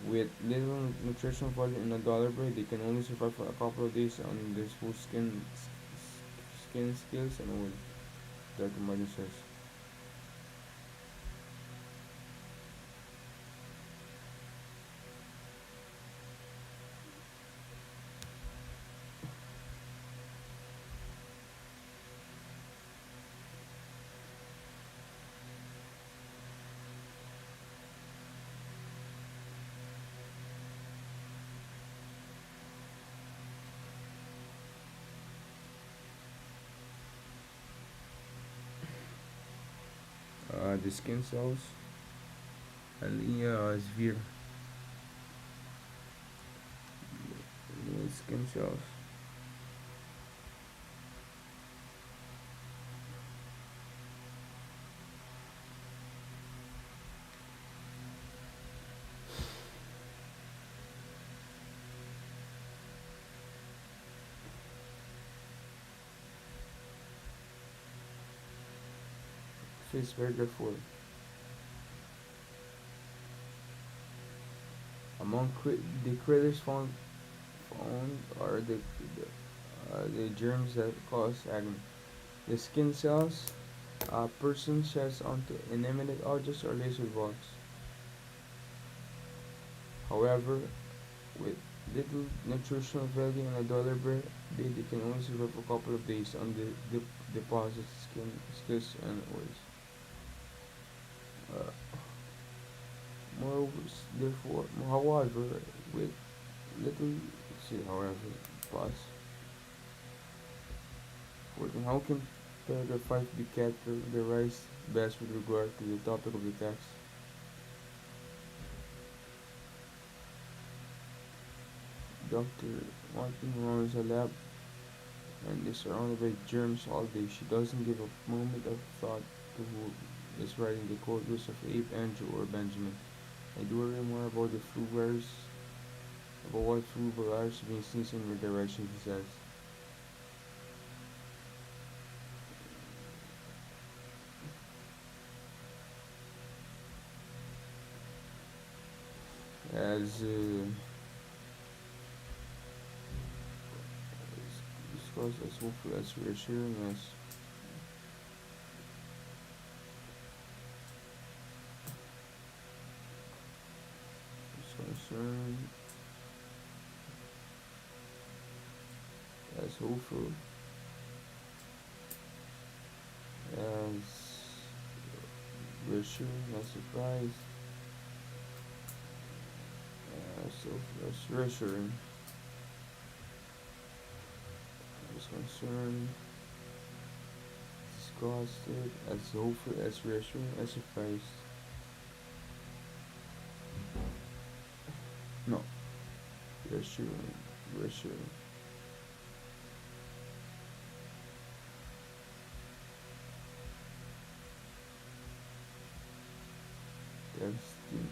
with little nutritional value in a dollar bill. They can only survive for a couple of days on their full skin skills and oil. Dr. Martin says. The skin cells Alia Zvir skin cells. Face burger food. Among the critters found are the germs that cause acne. The skin cells a person sheds onto inanimate objects or laser bugs. However, with little nutritional value in a dollar bill, they can only survive for a couple of days on the deposit skins and oils. Uh, however, with little see, however, pause. Working how can Paragraph 5 be categorized best with regard to the topic of the text. Dr. Martin runs a lab and is surrounded by germs all day. She doesn't give a moment of thought to who is writing the code books of Abe, Andrew, or Benjamin. I do worry more about the flu virus, about what flu virus being sneezed in your direction, he says. As discussed as hopeful as reassuring as is concerned, as hopeful as reassuring as surprised, as reassuring, as concerned, disgusted, as hopeful as reassuring as surprised. No, reassuring, reassuring. Testing.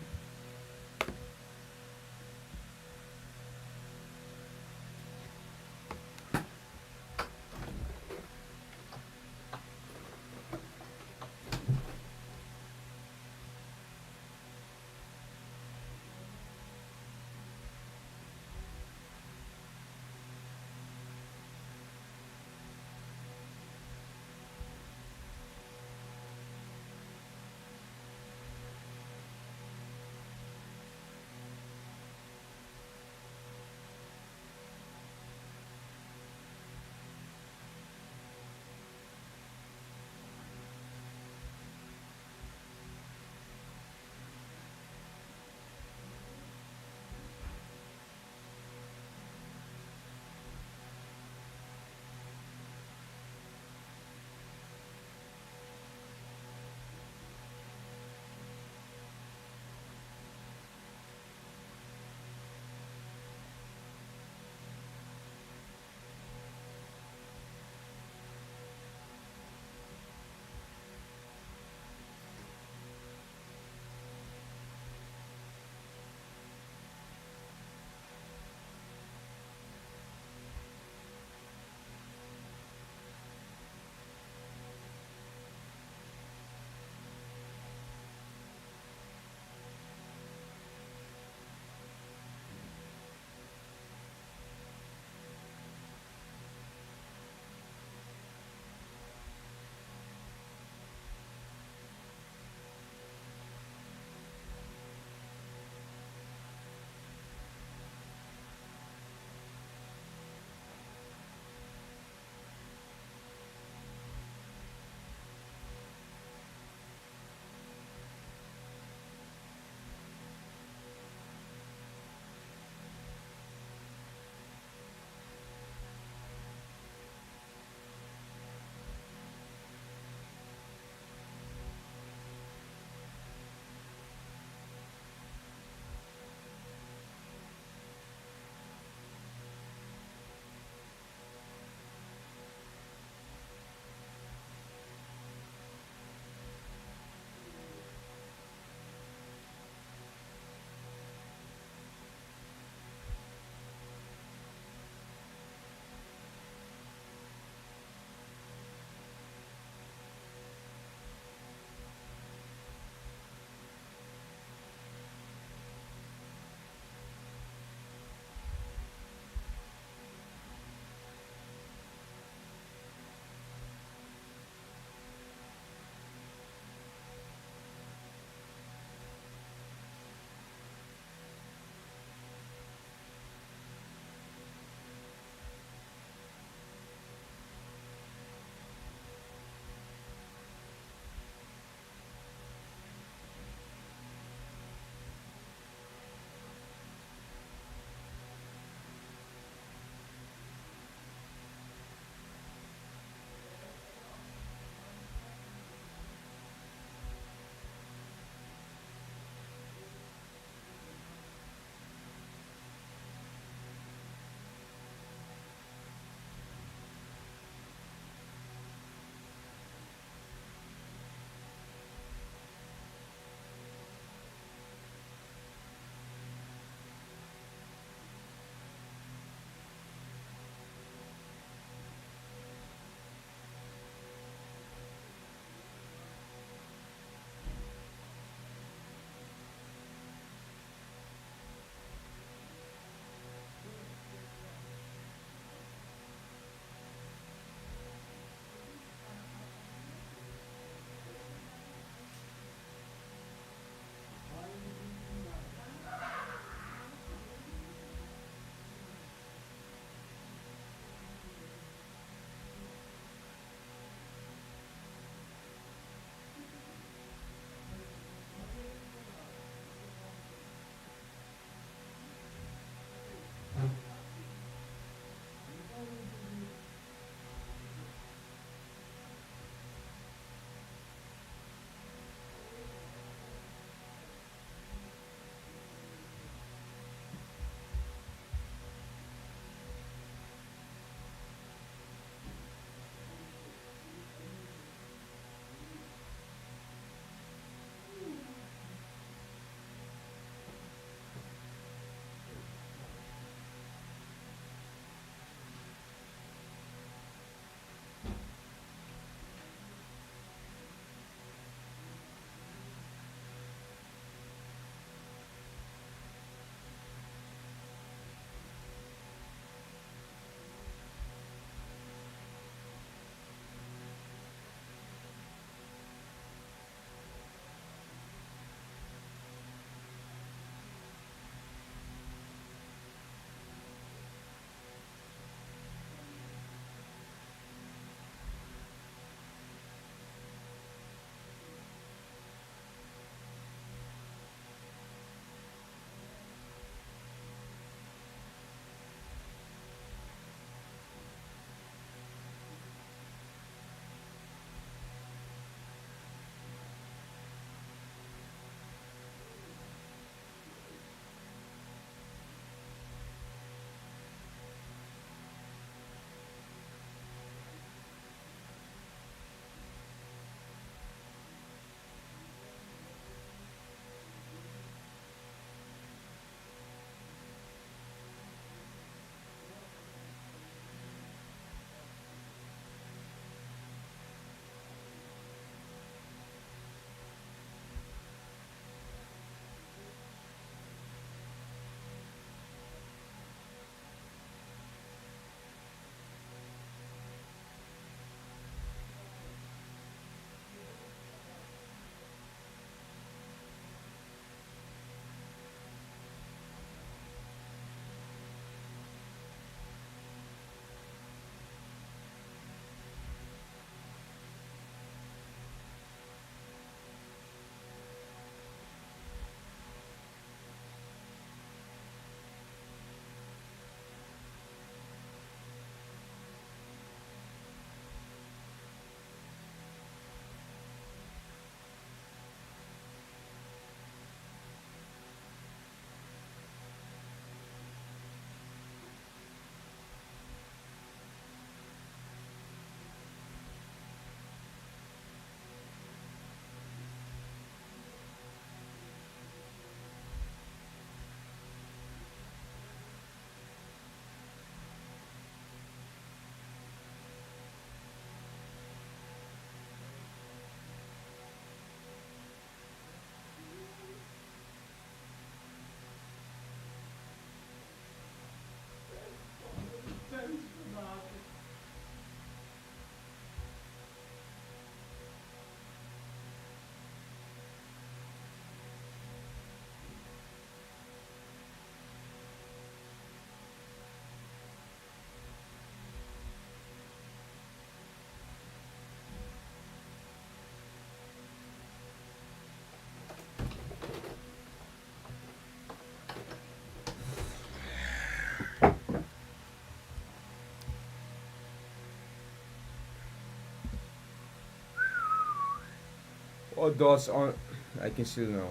those on. I can still know.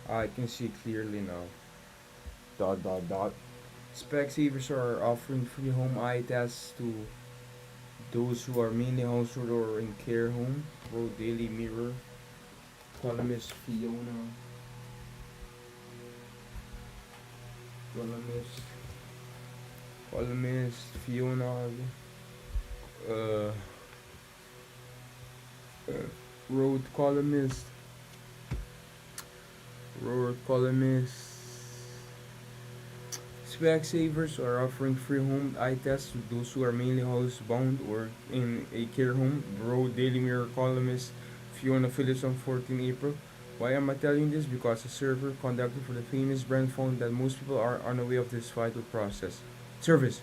I can see clearly now. Dot dot dot. Specsavers are offering free home eye tests to those who are mainly household or in care home. Wrote Daily Mirror. Columnist columnist, columnist Fiona uh, uh, wrote columnist wrote columnist Specsavers are offering free home eye tests to those who are mainly housebound or in a care home, wrote Daily Mirror columnist Fiona Phillips on 14 April. Why am I telling this? Because a survey conducted for the famous brand found that most people are unaware of this vital process. Service.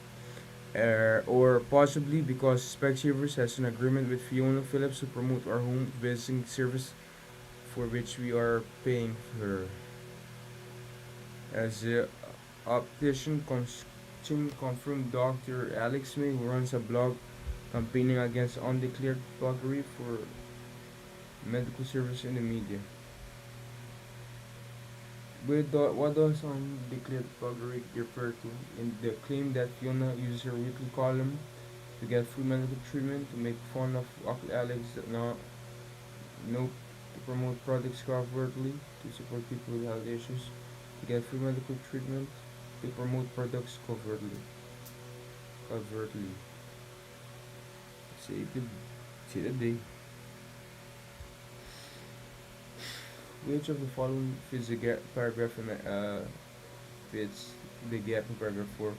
Or possibly because Specsavers has an agreement with Fiona Phillips to promote our home visiting service for which we are paying her. As the optician confirmed Dr. Alex May, who runs a blog campaigning against undeclared buggery for medical service in the media. What does undeclared buggery refer to? In the claim that Fiona uses her weekly column to get free medical treatment, to make fun of Uncle Alex, that now no, to promote products covertly, to support people with health issues, to get free medical treatment, to promote products covertly. Save the day. Which of the following fits the paragraph in fits the gap in paragraph 4?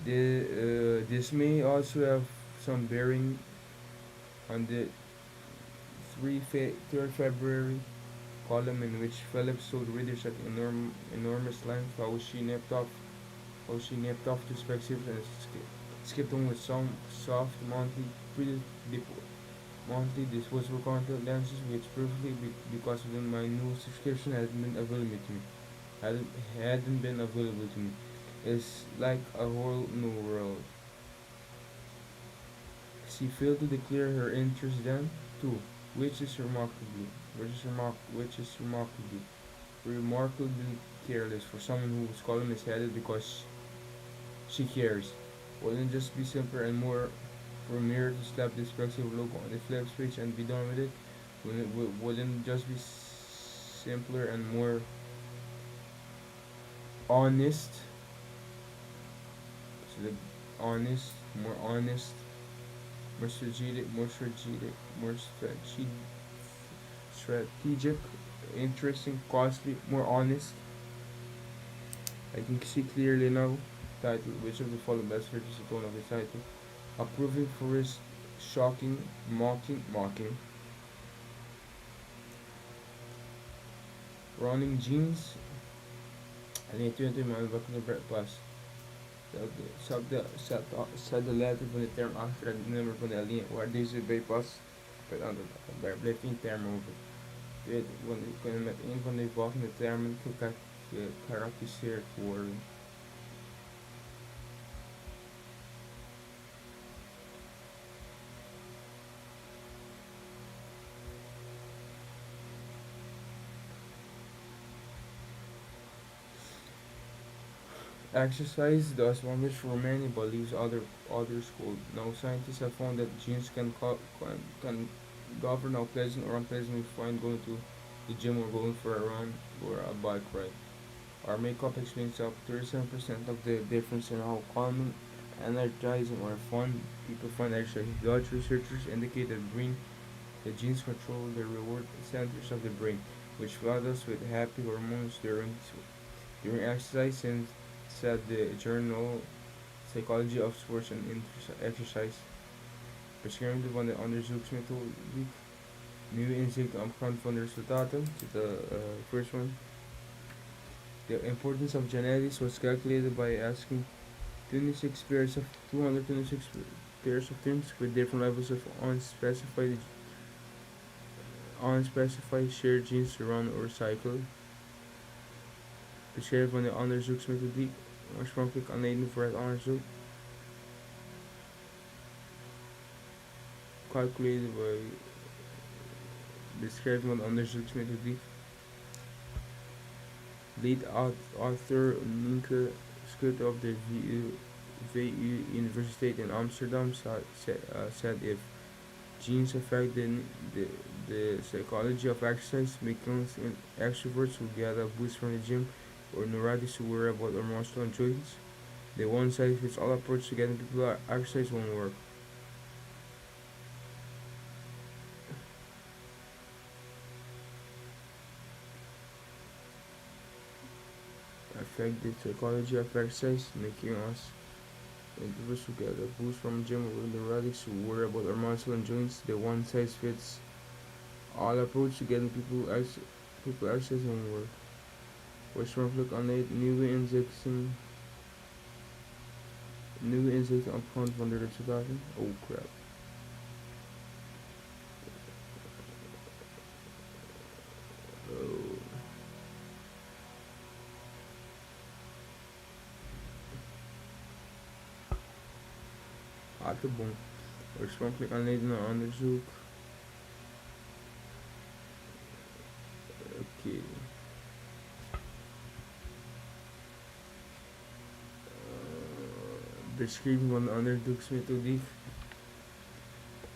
This may also have some bearing on the 3rd February column in which Phillips told readers at enormous length how she nipped off to Specsavers and skipped on with some soft monthly disposable contact lenses, which perfectly because of my new subscription hadn't been available to me. It's like a whole new world. She failed to declare her interest then, too, which is remarkably careless for someone whose column is headed because she cares. Wouldn't it just be simpler and more for Mir to slap this Brexit logo on the flex page and be done with it? Wouldn't it just be simpler and more honest? So the honest, more honest, more strategic, interesting, costly, more honest. I can see clearly now. Title: which of the following best features the tone of the title? Approving for his shocking, mocking. Running jeans. Ano ito yung mga back na breakfast. Sa the letter from the term after the number from the linha. Where this is bypass. But on the blessing term over. Quando quando invoca no termo que karakter for exercise does wonders for many but leaves others cold. Now scientists have found that genes can govern how pleasant or unpleasant we find going to the gym or going for a run or a bike ride. Our makeup explains up 37% of the difference in how calming, energizing, or fun people find exercise. Dutch researchers indicate that the genes control the reward centers of the brain, which flood us with happy hormones during exercise, and said the journal Psychology of Sports and Exercise. Beschermde van de onderzoeksmethodiek. Nieuwe inzichten omgaan van de resultaten. The first one. The importance of genetics was calculated by asking 26 pairs of 226 pairs of twins with different levels of unspecified shared genes to run or cycle. Beschreven van de onderzoeksmethodiek, oorspronkelijk alleen voor het onderzoek. calculated by describing wat onderzoeksmethodiek. Lead author Nienke Schut of the VU University in Amsterdam said if genes affect the, the psychology of exercise, making extroverts who get a boost from the gym or neurotics who worry about their muscle and joints, the one size fits all approach to getting people to exercise won't work. Affect the psychology of exercise, making us individuals who get a boost from gym or neurotics who worry about their muscle and joints, the one size fits all approach to getting people exercise won't work. Oorspronkelijk alleen nieuwe inzichten op grond van de resultaten. Oh crap. Oh. Aardebom. Oorspronkelijk aanleiding naar onderzoek. Oké. Beschrijving van de onderzoeksmethodiek.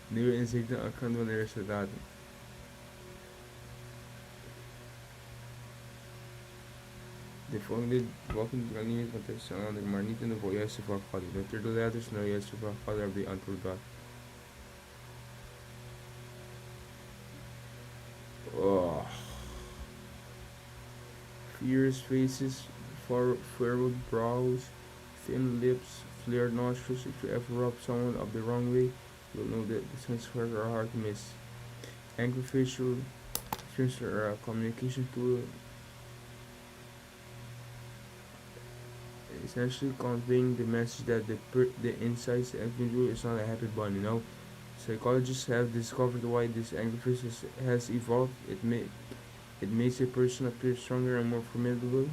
Nieuwe inzichten aan de hand van de resultaten. De volgende kan niet wat is aan andere, maar niet in de juiste vakgebied. Noteer de letters naar de juiste vakgebied op die antwoord gaat. Oh. Fierce faces, furrowed brows, thin lips, flared nostrils. If you ever rub someone up the wrong way, you'll know that the transfers are hard to miss. Angry facial expressions are a communication tool, essentially conveying the message that the inside individual is not a happy bunny. Now, psychologists have discovered why this angry face has evolved. It makes a person appear stronger and more formidable.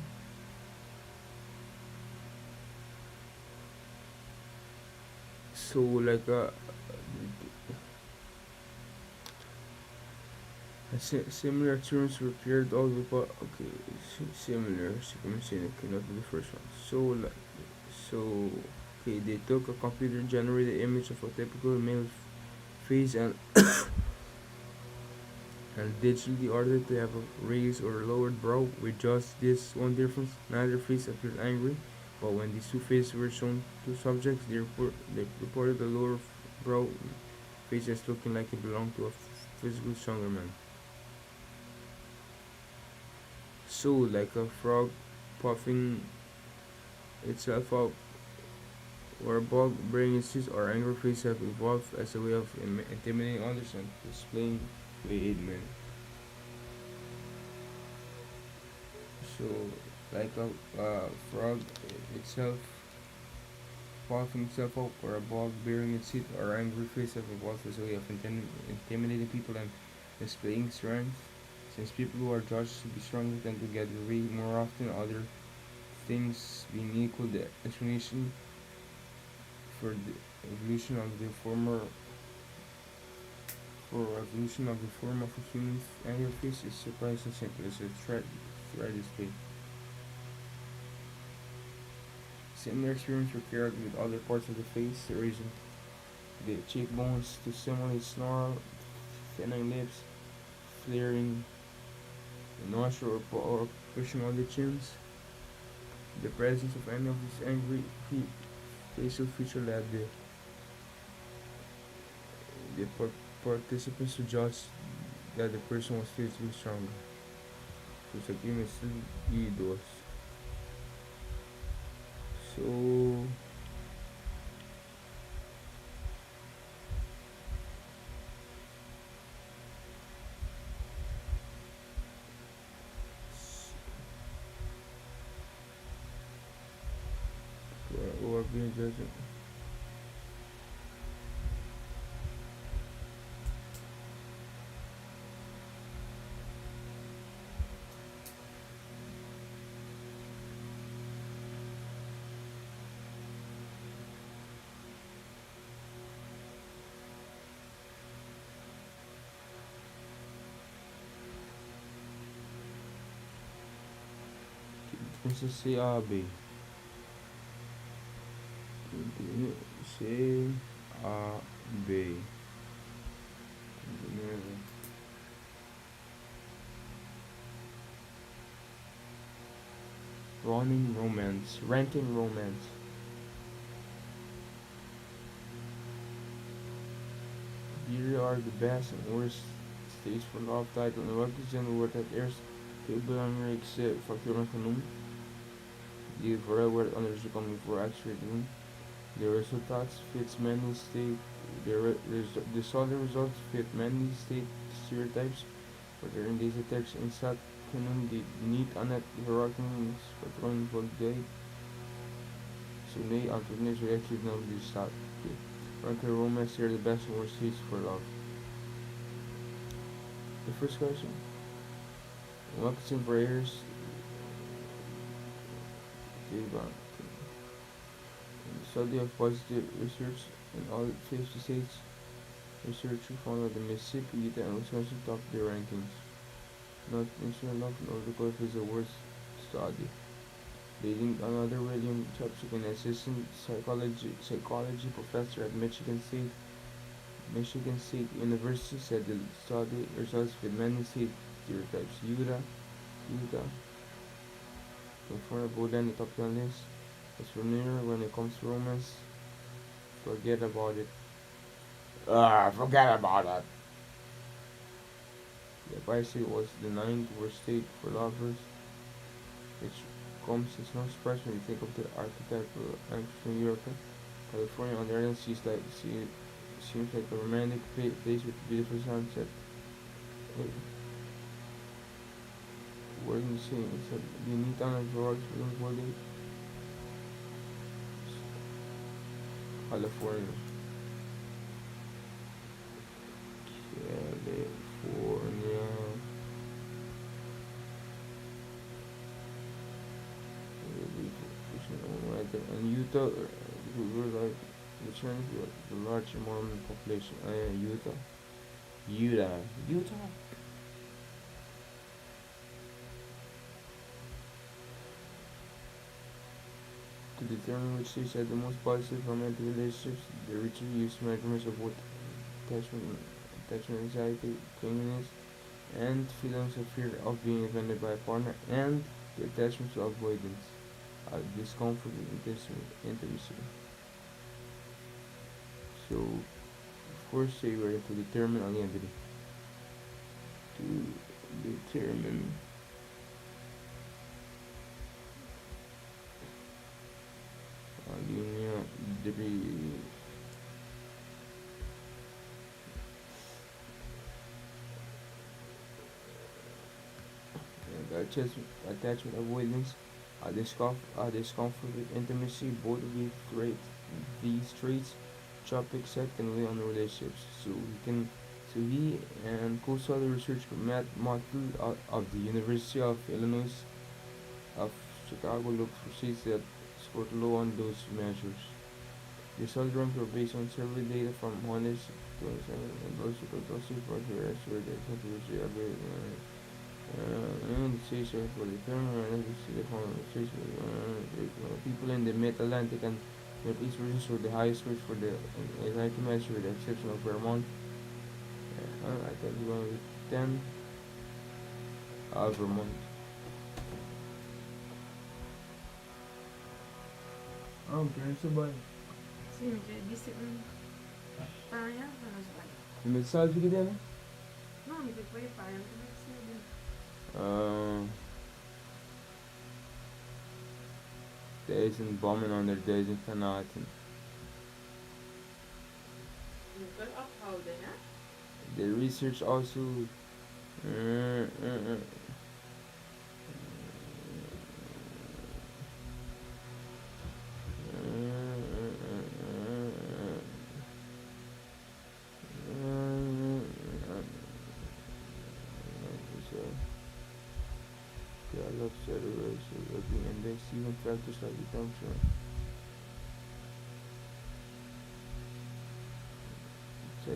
So, like similar terms were appeared all the okay, similar. So, okay, not the first one. So, okay, they took a computer generated image of a typical male face and digitally ordered to have a raised or lowered brow with just this one difference. Neither face appeared angry, but when these two faces were shown to subjects, they reported the lower brow face as looking like it belonged to a physically stronger man. So, like a frog puffing itself up, or a bug bearing its teeth, or angry face have evolved as a way of intimidating others and displaying aid men. So, like a frog itself puffing itself up, or a bug bearing its teeth, or angry face have evolved as a way of intimidating people and displaying strength. Since people who are judged to be stronger tend to get away more often, other things being equal, the explanation for the evolution of the former for evolution of the form of a human angry face is surprisingly simple. It's a thread display. Similar experiments were carried out with other parts of the face, raising the cheekbones to simulate snarl, thinning lips, flaring the nostril or pushing on the chins. The presence of any of these angry facial feature led the participants to judge that the person was physically stronger. Sus aquí me y dos. So or being judged. Começa C-A-B. C-A-B. Running romance. Ranking romance. Here are the best and worst stages voor de halftijd. En welke zin wordt het eerst de belangrijkste factoren genoemd die vooral worden onderzocht om voor actually doen? The results fits many state. The solid results fit many state stereotypes, but in deze tekst in staat kunnen die niet aan het verwachtingspatroon voldoen. Zo nee, antwoord nee, zo reactie dan die staat. Ranking romance here the best and worst states for love. The first question. Welcome prayers. Study of positive research in all 50 states. Researchers found that the Mississippi, Utah, and Wisconsin topped their rankings. Not enough in order to qualify as a worst study. Leading another William Chapchuk, an assistant psychology professor at Michigan State University, said the study results fit many state stereotypes. Utah, California, both on the top 10 list. As for near when it comes to romance, forget about it. Forget about it. The Pisces was the ninth worst state for lovers, which comes as no surprise when you think of the archetypal anchors in Europe. California, on the other hand, seems like a romantic place with beautiful sunset. What in the same? It's a unique town of rocks within 4 days. California. And Utah, we're like returning to the larger Mormon population. Utah. To determine which states had the most positive romantic relationships, the researchers used measurements of what attachment anxiety, clinginess, and feelings of fear of being offended by a partner, and the attachment to avoidance, discomfort, and intimacy. So, of course, they were to determine alienity. To determine alienity. Attachment avoidance, discomfort with intimacy, both of these traits Chopik said can weigh on the relationships. He and co-study researcher Matt Motley of the University of Illinois of Chicago looked for states that scored low on those measures. The results were based on survey data from honest 27 and those who could also report the rest were the controversy of it. And the station for the permanent people in the Mid-Atlantic and Northeast regions were the highest scores for the anxiety measure with the exception of Vermont. I thought we were with 10. Vermont. Penso bem. Sim, eu disse paia, mas vai. E mensagem que deu, né? Não, me depois paia, não tem There isn't bombing on their days in Fanatin. The research also even factors like the function. Say